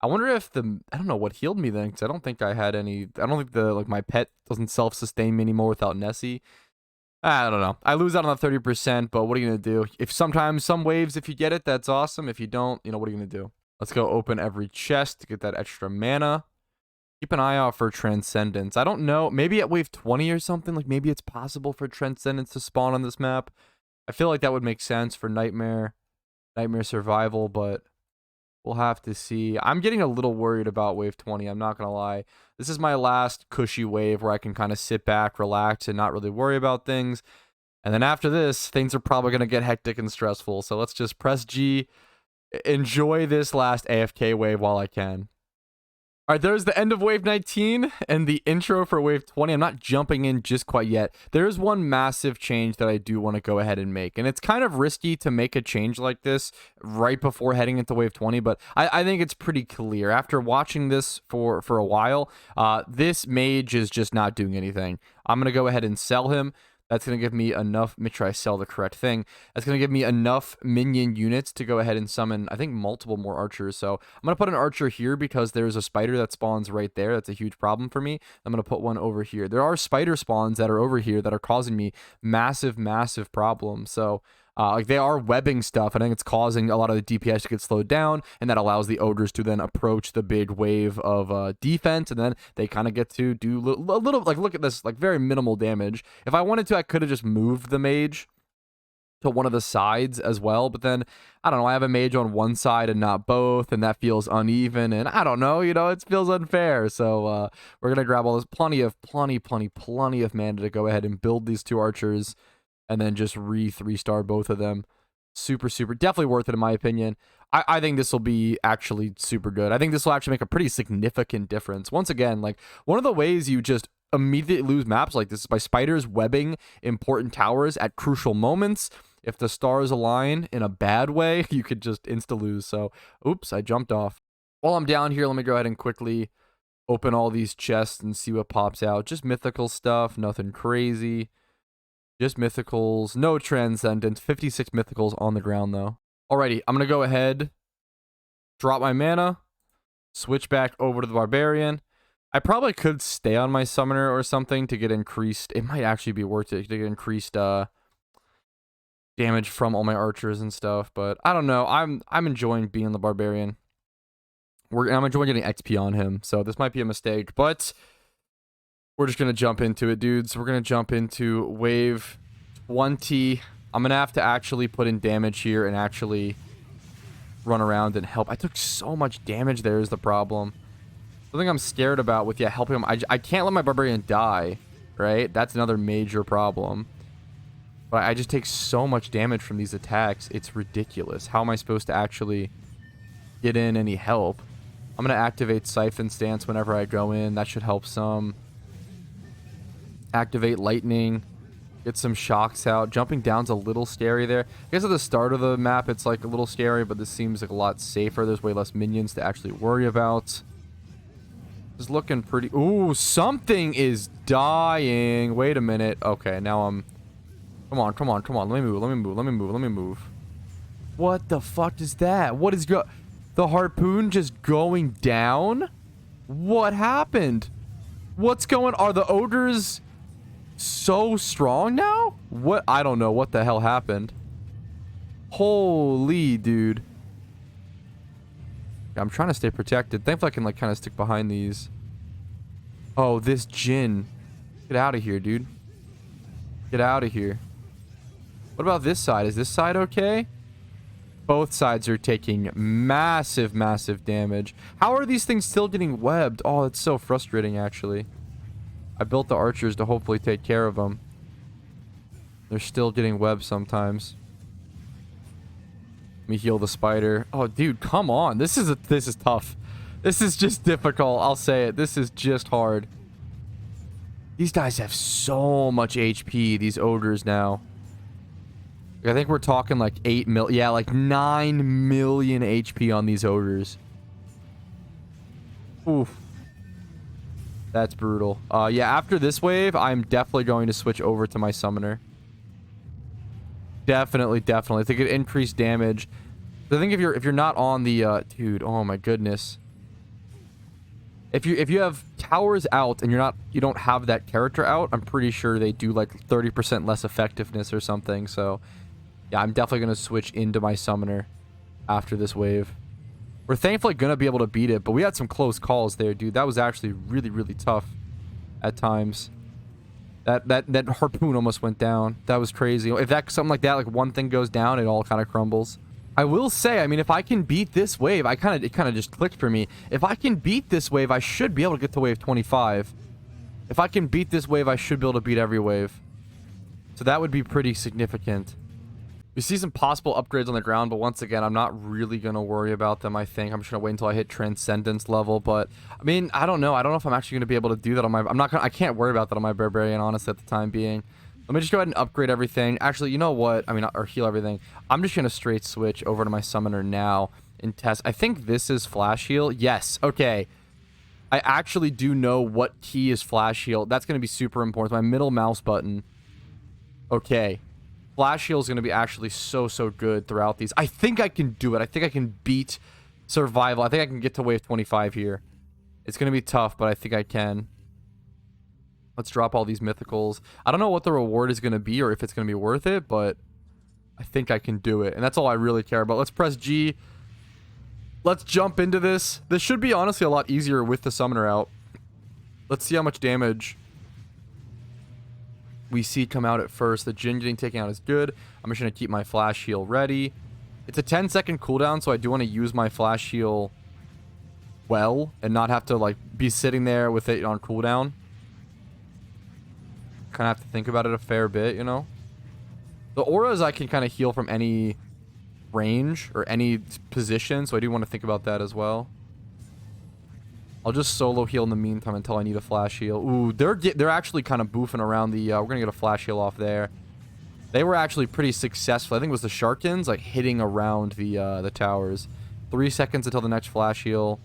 Speaker 1: I wonder if I don't know what healed me then, because I don't think I had any... I don't think like, my pet doesn't self-sustain me anymore without Nessie. I don't know. I lose out on the 30%, but what are you going to do? If sometimes, some waves, if you get it, that's awesome. If you don't, you know, what are you going to do? Let's go open every chest to get that extra mana. Keep an eye out for Transcendence. I don't know. Maybe at wave 20 or something. Like, maybe it's possible for Transcendence to spawn on this map. I feel like that would make sense for Nightmare Survival, but we'll have to see. I'm getting a little worried about wave 20. I'm not going to lie. This is my last cushy wave where I can kind of sit back, relax, and not really worry about things. And then after this, things are probably going to get hectic and stressful. So let's just press G. Enjoy this last AFK wave while I can. All right, there's the end of wave 19 and the intro for wave 20. I'm not jumping in just quite yet. There is one massive change that I do want to go ahead and make, and it's kind of risky to make a change like this right before heading into wave 20, but I think it's pretty clear. After watching this for a while, this mage is just not doing anything. I'm going to go ahead and sell him. That's going to give me enough, make sure I sell the correct thing. That's going to give me enough minion units to go ahead and summon, I think, multiple more archers. So I'm going to put an archer here because there's a spider that spawns right there. That's a huge problem for me. I'm going to put one over here. There are spider spawns that are over here that are causing me massive, massive problems. So like they are webbing stuff. I think it's causing a lot of the DPS to get slowed down, and that allows the ogres to then approach the big wave of defense, and then they kind of get to do a little, like, look at this, like, very minimal damage. If I wanted to, I could have just moved the mage to one of the sides as well, but then, I don't know, I have a mage on one side and not both, and that feels uneven, and I don't know, you know, it feels unfair. So we're going to grab all this, plenty of mana to go ahead and build these 2 archers, and then just 3-star both of them. Super, definitely worth it in my opinion. I think this will be actually super good. I think this will actually make a pretty significant difference. Once again, like, one of the ways you just immediately lose maps like this is by spiders webbing important towers at crucial moments. If the stars align in a bad way, you could just insta-lose. So, oops, I jumped off. While I'm down here, let me go ahead and quickly open all these chests and see what pops out. Just mythical stuff, nothing crazy. Just mythicals, no transcendence, 56 mythicals on the ground though. Alrighty, I'm gonna go ahead, drop my mana, switch back over to the barbarian. I probably could stay on my summoner or something to get increased, it might actually be worth it to get increased damage from all my archers and stuff, but I don't know, I'm enjoying being the barbarian. I'm enjoying getting XP on him, so this might be a mistake, but we're just going to jump into it, dudes. We're going to jump into wave 20. I'm going to have to actually put in damage here and actually run around and help. I took so much damage there is the problem. Something I'm scared about with, helping him. I can't let my barbarian die, right? That's another major problem. But I just take so much damage from these attacks. It's ridiculous. How am I supposed to actually get in any help? I'm going to activate Siphon Stance whenever I go in. That should help some. Activate lightning, get some shocks out. Jumping down's a little scary there. I guess at the start of the map it's like a little scary, but this seems like a lot safer. There's way less minions to actually worry about. It's looking pretty. Ooh, something is dying. Wait a minute. Okay, now I'm. Come on. Let me move. What the fuck is that? What is the harpoon just going down? What happened? What's going? Are the ogres so strong now? What? I don't know what the hell happened. Holy dude. I'm trying to stay protected. Thankfully I can like kind of stick behind these. Oh, this Jin. Get out of here, dude. Get out of here. What about this side? Is this side okay? Both sides are taking massive damage. How are these things still getting webbed? Oh, it's so frustrating actually. I built the archers to hopefully take care of them. They're still getting webbed sometimes. Let me heal the spider. Oh, dude, come on. This is tough. This is just difficult. I'll say it. This is just hard. These guys have so much HP, these ogres now. I think we're talking like 8 mil. Yeah, like 9 million HP on these ogres. Oof. That's brutal. Yeah, after this wave, I'm definitely going to switch over to my summoner. Definitely. I think it increased damage. I think if you're not on the dude, oh my goodness. If you have towers out and you don't have that character out, I'm pretty sure they do like 30% less effectiveness or something. So yeah, I'm definitely gonna switch into my summoner after this wave. We're thankfully gonna be able to beat it, but we had some close calls there, dude. That was actually really tough at times. That harpoon almost went down. That was crazy. If something like that, like one thing goes down, it all kind of crumbles. I will say, I mean, if I can beat this wave, it kind of just clicked for me. If I can beat this wave, I should be able to get to wave 25. If I can beat this wave, I should be able to beat every wave. So that would be pretty significant. We see some possible upgrades on the ground, but once again, I'm not really going to worry about them, I think. I'm just going to wait until I hit Transcendence level, but, I mean, I don't know. I don't know if I'm actually going to be able to do that on my... I can't worry about that on my Barbarian, honestly, at the time being. Let me just go ahead and upgrade everything. Actually, you know what? I mean, or heal everything. I'm just going to straight switch over to my Summoner now and test. I think this is Flash Heal. Yes, okay. I actually do know what key is Flash Heal. That's going to be super important. My middle mouse button. Okay. Flash heal is going to be actually so good throughout these. I think I can do it. I think I can beat survival. I think I can get to wave 25 here. It's going to be tough, but I think I can. Let's drop all these mythicals. I don't know what the reward is going to be or if it's going to be worth it, but I think I can do it. And that's all I really care about. Let's press G. Let's jump into this. This should be honestly a lot easier with the summoner out. Let's see how much damage we see come out at first. The Jin getting taken out is good. I'm just going to keep my flash heal ready. It's a 10-second cooldown, so I do want to use my flash heal well and not have to like be sitting there with it on cooldown. Kind of have to think about it a fair bit, you know. The auras I can kind of heal from any range or any position, so I do want to think about that as well. I'll just solo heal in the meantime until I need a flash heal. Ooh, they're actually kind of boofing around the... we're gonna get a flash heal off there. They were actually pretty successful. I think it was the Sharkins like hitting around the towers. 3 seconds until the next flash heal.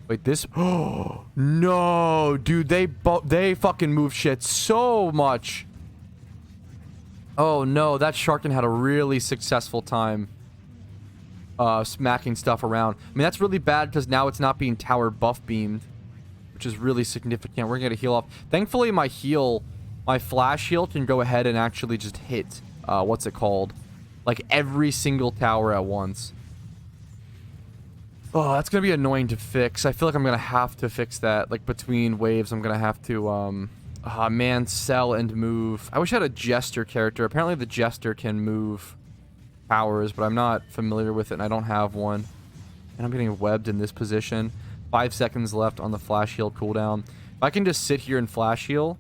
Speaker 1: Wait, this... Oh no, dude, they fucking move shit so much. Oh no, that Sharkin had a really successful time smacking stuff around. I mean, that's really bad because now it's not being tower buff beamed, which is really significant. We're gonna heal off. Thankfully, my flash heal can go ahead and actually just hit what's it called, like every single tower at once. Oh, that's gonna be annoying to fix. I feel like I'm gonna have to fix that. Like between waves, I'm gonna have to man, sell and move. I wish I had a Jester character. Apparently the Jester can move powers, but I'm not familiar with it and I don't have one. And I'm getting webbed in this position. 5 seconds left on the flash heal cooldown. If I can just sit here and flash heal.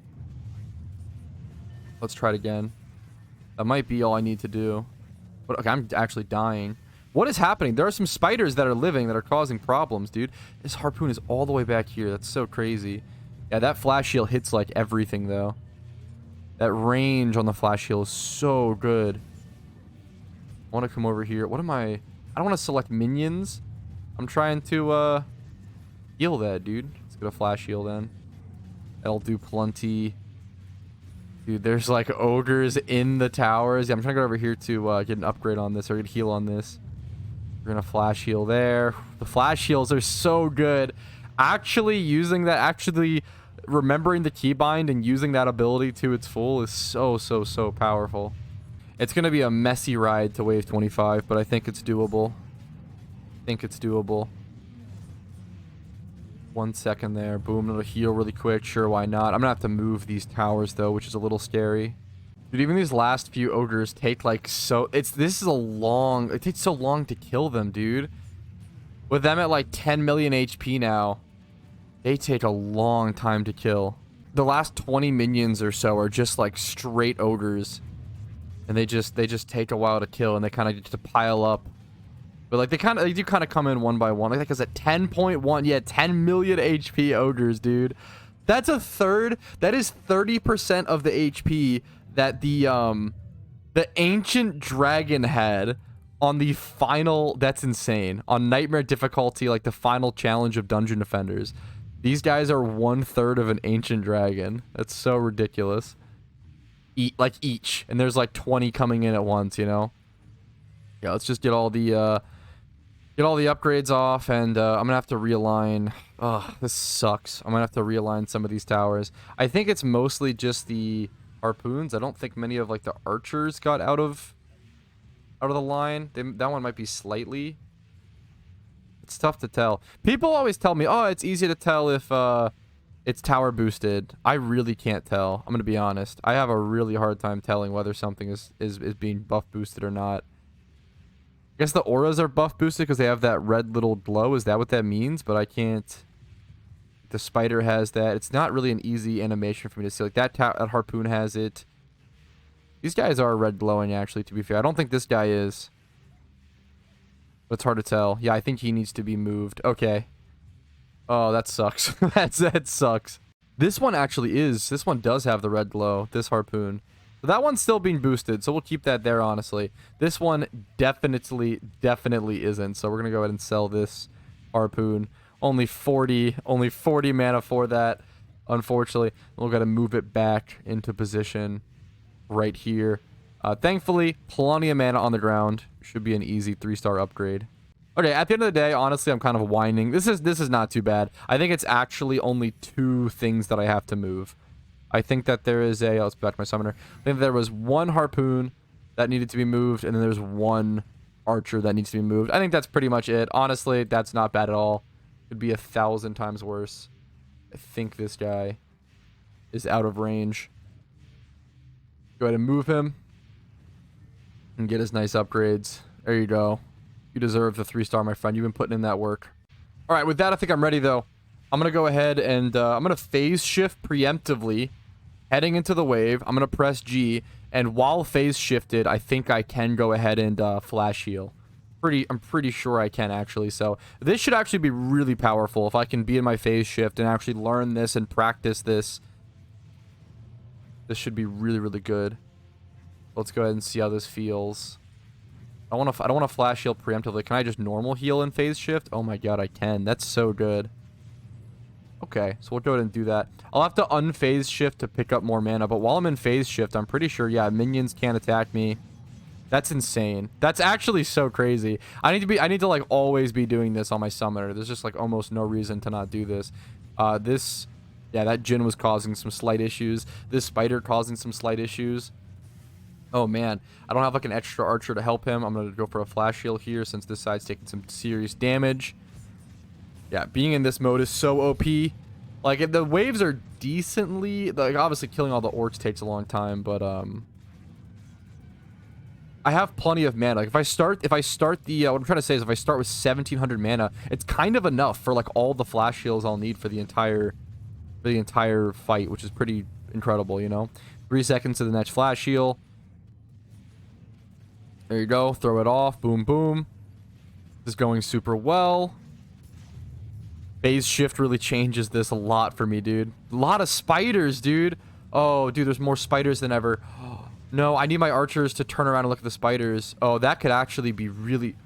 Speaker 1: Let's try it again. That might be all I need to do. But okay, I'm actually dying. What is happening? There are some spiders that are living that are causing problems, dude. This harpoon is all the way back here. That's so crazy. Yeah, that flash heal hits like everything, though. That range on the flash heal is so good. I want to come over here. What am I... I don't want to select minions. I'm trying to heal that, dude. Let's get a flash heal then. That'll do plenty. Dude, there's like ogres in the towers. Yeah, I'm trying to go over here to get an upgrade on this or get a heal on this. We're going to flash heal there. The flash heals are so good. Actually using that, actually remembering the keybind and using that ability to its full is so powerful. It's going to be a messy ride to wave 25, but I think it's doable. 1 second there. Boom, it'll heal really quick. Sure, why not? I'm going to have to move these towers, though, which is a little scary. Dude, even these last few ogres take, like, so... It takes so long to kill them, dude. With them at, like, 10 million HP now, they take a long time to kill. The last 20 minions or so are just, like, straight ogres. And they just take a while to kill, and they kind of get to pile up. But like they do kind of come in one by one. Like that guy's at 10.1, yeah, 10 million HP ogres, dude. That's a third. That is 30% of the HP that the ancient dragon had on the final. That's insane. On nightmare difficulty, like the final challenge of Dungeon Defenders. These guys are 1/3 of an ancient dragon. That's so ridiculous. Each, and there's like 20 coming in at once, you know. Yeah, let's just get all the upgrades off, and I'm gonna have to realign. Ugh, this sucks. I'm gonna have to realign some of these towers. I think it's mostly just the harpoons. I don't think many of like the archers got out of the line. That one might be slightly. It's tough to tell. People always tell me, oh, it's easy to tell if it's tower boosted. I really can't tell. I'm gonna be honest. I have a really hard time telling whether something is being buff boosted or not. I guess the auras are buff boosted because they have that red little glow. Is that what that means? But I can't. The spider has that. It's not really an easy animation for me to see. Like that harpoon has it. These guys are red glowing, actually, to be fair. I don't think this guy is. But it's hard to tell. Yeah, I think he needs to be moved. Okay. Oh, that sucks. that sucks. This one actually is. This one does have the red glow. This harpoon. But that one's still being boosted, so we'll keep that there, honestly. This one definitely isn't. So we're going to go ahead and sell this harpoon. Only 40 mana for that, unfortunately. We'll got to move it back into position right here. Thankfully, plenty of mana on the ground. Should be an easy 3-star upgrade. Okay, at the end of the day, honestly, I'm kind of whining. This is not too bad. I think it's actually only 2 things that I have to move. I think that there is a... let's go back to my summoner. I think there was 1 harpoon that needed to be moved, and then there's 1 archer that needs to be moved. I think that's pretty much it. Honestly, that's not bad at all. Could be 1,000 times worse. I think this guy is out of range. Go ahead and move him and get his nice upgrades. There you go. You deserve the 3-star, my friend. You've been putting in that work. All right, with that, I think I'm ready, though. I'm going to go ahead and I'm going to phase shift preemptively, heading into the wave. I'm going to press G, and while phase shifted, I think I can go ahead and flash heal. I'm pretty sure I can, actually. So this should actually be really powerful if I can be in my phase shift and actually learn this and practice this. This should be really, really good. Let's go ahead and see how this feels. I don't want to flash heal preemptively. Can I just normal heal in phase shift? Oh my god, I can. That's so good. Okay, so we'll go ahead and do that. I'll have to unphase shift to pick up more mana, but while I'm in phase shift, I'm pretty sure, yeah, minions can't attack me. That's insane. That's actually so crazy. I need to like always be doing this on my summoner. There's just like almost no reason to not do this. Yeah, that Jhin was causing some slight issues. This spider causing some slight issues. Oh, man. I don't have, like, an extra archer to help him. I'm going to go for a flash heal here since this side's taking some serious damage. Yeah, being in this mode is so OP. Like, the waves are decently... Like, obviously, killing all the orcs takes a long time, but, I have plenty of mana. Like, if I start the... what I'm trying to say is if I start with 1,700 mana, it's kind of enough for, like, all the flash heals I'll need for the entire fight, which is pretty incredible, you know? 3 seconds to the next flash heal. There you go. Throw it off. Boom, boom. This is going super well. Phase shift really changes this a lot for me, dude. A lot of spiders, dude. Oh, dude, there's more spiders than ever. No, I need my archers to turn around and look at the spiders. Oh, that could actually be really...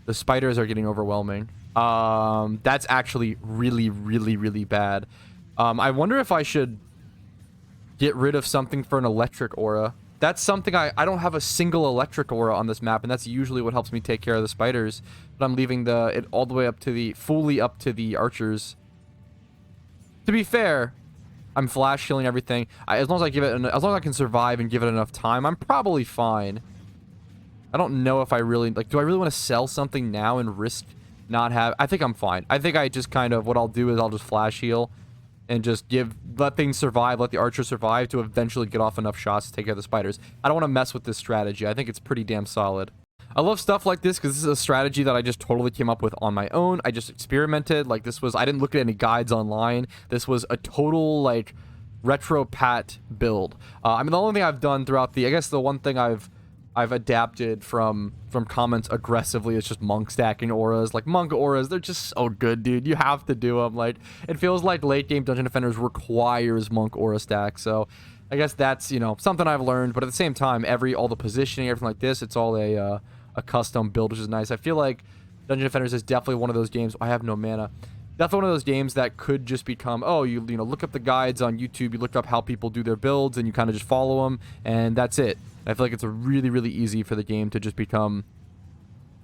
Speaker 1: The spiders are getting overwhelming. That's actually really, really, really bad. I wonder if I should get rid of something for an electric aura. That's something I don't have a single electric aura on this map, and that's usually what helps me take care of the spiders. But I'm leaving it all the way up to the fully up to the archers. To be fair, I'm flash healing everything. As long as as long as I can survive and give it enough time, I'm probably fine. I don't know if I really do I really want to sell something now and risk not have... I think I'm fine. I think I just kind of... What I'll do is I'll just flash heal and just let things survive, let the archer survive to eventually get off enough shots to take care of the spiders. I don't want to mess with this strategy. I think it's pretty damn solid. I love stuff like this because this is a strategy that I just totally came up with on my own. I just experimented. Like, this was... I didn't look at any guides online. This was a total, like, retro pat build. I mean, the only thing I've done throughout I guess the one thing I've adapted from comments aggressively is just monk stacking auras. Like, monk auras, they're just so good, dude. You have to do them. Like, it feels like late game Dungeon Defenders requires monk aura stack. So I guess that's, you know, something I've learned. But at the same time, all the positioning, everything like this, it's all a custom build, which is nice. I feel like Dungeon Defenders is definitely one of those games. I have no mana. Definitely one of those games that could just become, oh, you know, look up the guides on YouTube, you look up how people do their builds, and you kind of just follow them, and that's it. I feel like it's a really, really easy for the game to just become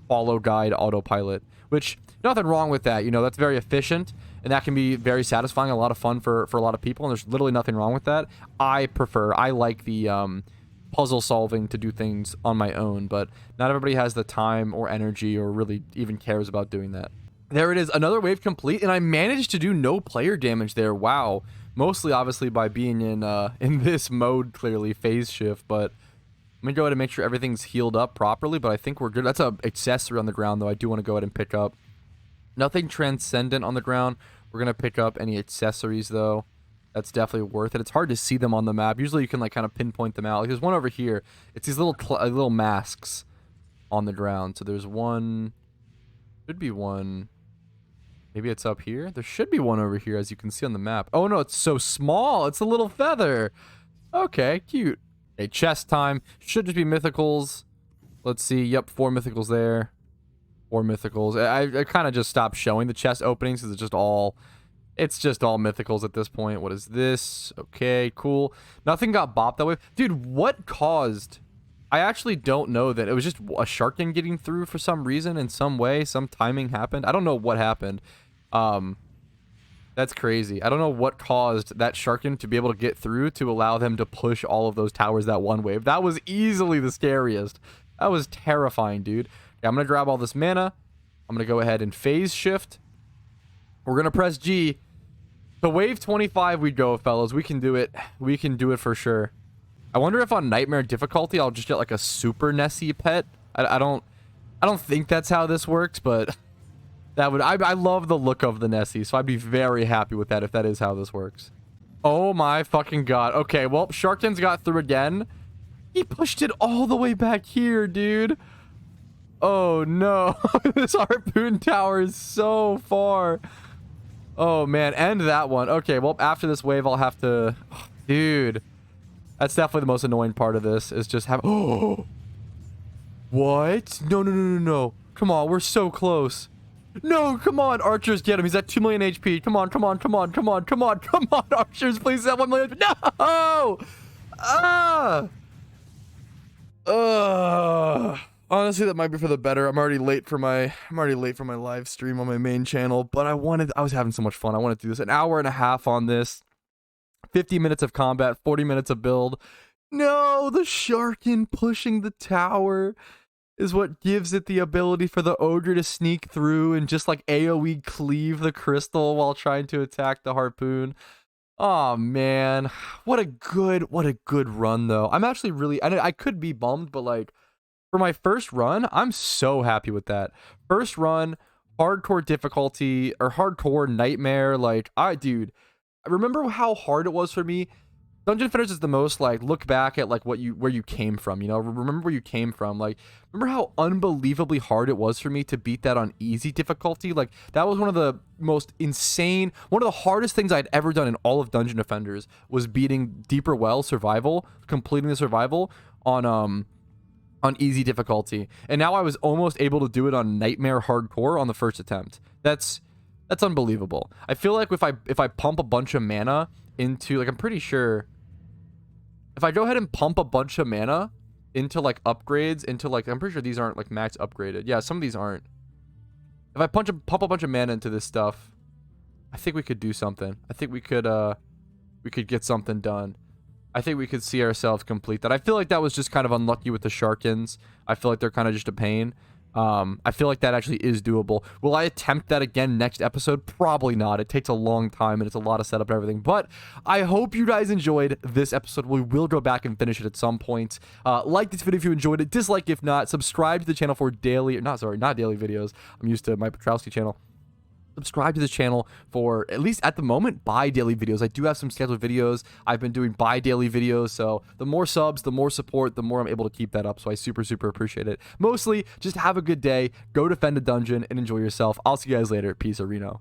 Speaker 1: follow guide autopilot, which nothing wrong with that. You know, that's very efficient, and that can be very satisfying, a lot of fun for a lot of people, and there's literally nothing wrong with that. I like the puzzle solving to do things on my own, but not everybody has the time or energy or really even cares about doing that. There it is, another wave complete, and I managed to do no player damage there. Wow. Mostly, obviously, by being in this mode, clearly, phase shift, but I'm gonna go ahead and make sure everything's healed up properly, but I think we're good. That's an accessory on the ground, though. I do want to go ahead and pick up. Nothing transcendent on the ground. We're gonna pick up any accessories, though. That's definitely worth it. It's hard to see them on the map. Usually, you can, like, kind of pinpoint them out. Like, there's one over here. It's these little masks on the ground. So there's one... Should be one... Maybe it's up here? There should be one over here, as you can see on the map. Oh, no, it's so small. It's a little feather. Okay, cute. Okay, chest time. Should just be mythicals. Let's see. Yep, 4 mythicals there. 4 mythicals. I kind of just stopped showing the chest openings because it's just all mythicals at this point. What is this? Okay, cool. Nothing got bopped that way. Dude, what caused I actually don't know that it was just a sharkin getting through for some reason, in some way, some timing happened. I don't know what happened. That's crazy. I don't know what caused that sharkin to be able to get through to allow them to push all of those towers that one wave. That was easily the scariest. That was terrifying, dude. Okay, I'm gonna grab all this mana. I'm gonna go ahead and phase shift. We're gonna press G. To wave 25 we go, fellas. We can do it. We can do it for sure. I wonder if on Nightmare difficulty I'll just get like a super Nessie pet. I don't think that's how this works, but that would I love the look of the Nessie, so I'd be very happy with that if that is how this works. Oh my fucking god. Okay, well, Sharkton's got through again. He pushed it all the way back here, dude. Oh no. This harpoon tower is so far. Oh man, end that one. Okay, well, after this wave I'll have to dude. That's definitely the most annoying part of this, is just have... Oh! What? No, no, no, no, no. Come on, we're so close. No, come on, archers, get him. He's at 2 million HP. Come on, come on, come on, come on, come on, come on, archers, please have 1 million. No! Ah! Honestly, that might be for the better. I'm already late for my live stream on my main channel, but I was having so much fun. I wanted to do this. An hour and a half on this. 50 minutes of combat, 40 minutes of build. No, the Sharkin pushing the tower is what gives it the ability for the ogre to sneak through and just like AoE cleave the crystal while trying to attack the harpoon. Oh man, what a good run though. I'm actually really, I could be bummed, but like for my first run, I'm so happy with that. First run, hardcore difficulty or hardcore nightmare. Like, dude, remember how hard it was for me? Dungeon Defenders is the most like look back at like where you came from, you know? Remember where you came from. Like, remember how unbelievably hard it was for me to beat that on easy difficulty? Like, that was one of the most insane, one of the hardest things I'd ever done in all of Dungeon Defenders was beating Deeper Well survival, completing the survival on easy difficulty. And now I was almost able to do it on Nightmare Hardcore on the first attempt. That's unbelievable. I feel like if I pump a bunch of mana into, like, I'm pretty sure if I go ahead and pump a bunch of mana into like upgrades, into like, I'm pretty sure these aren't like max upgraded. Yeah, some of these aren't. If I pump a bunch of mana into this stuff, I think we could do something. I think we could get something done. I think we could see ourselves complete that. I feel like that was just kind of unlucky with the Sharkins. I feel like they're kind of just a pain. I feel like that actually is doable. Will I attempt that again next episode? Probably not. It takes a long time and it's a lot of setup and everything. But I hope you guys enjoyed this episode. We will go back and finish it at some point. Like this video if you enjoyed it. Dislike if not. Subscribe to the channel for daily, not daily videos. I'm used to my Petrowski channel. Subscribe to this channel for, at least at the moment, bi-daily videos. I do have some scheduled videos. I've been doing bi-daily videos, so the more subs, the more support, the more I'm able to keep that up, so I super appreciate it. Mostly, just have a good day, go defend a dungeon, and enjoy yourself. I'll see you guys later. Peace, Reno.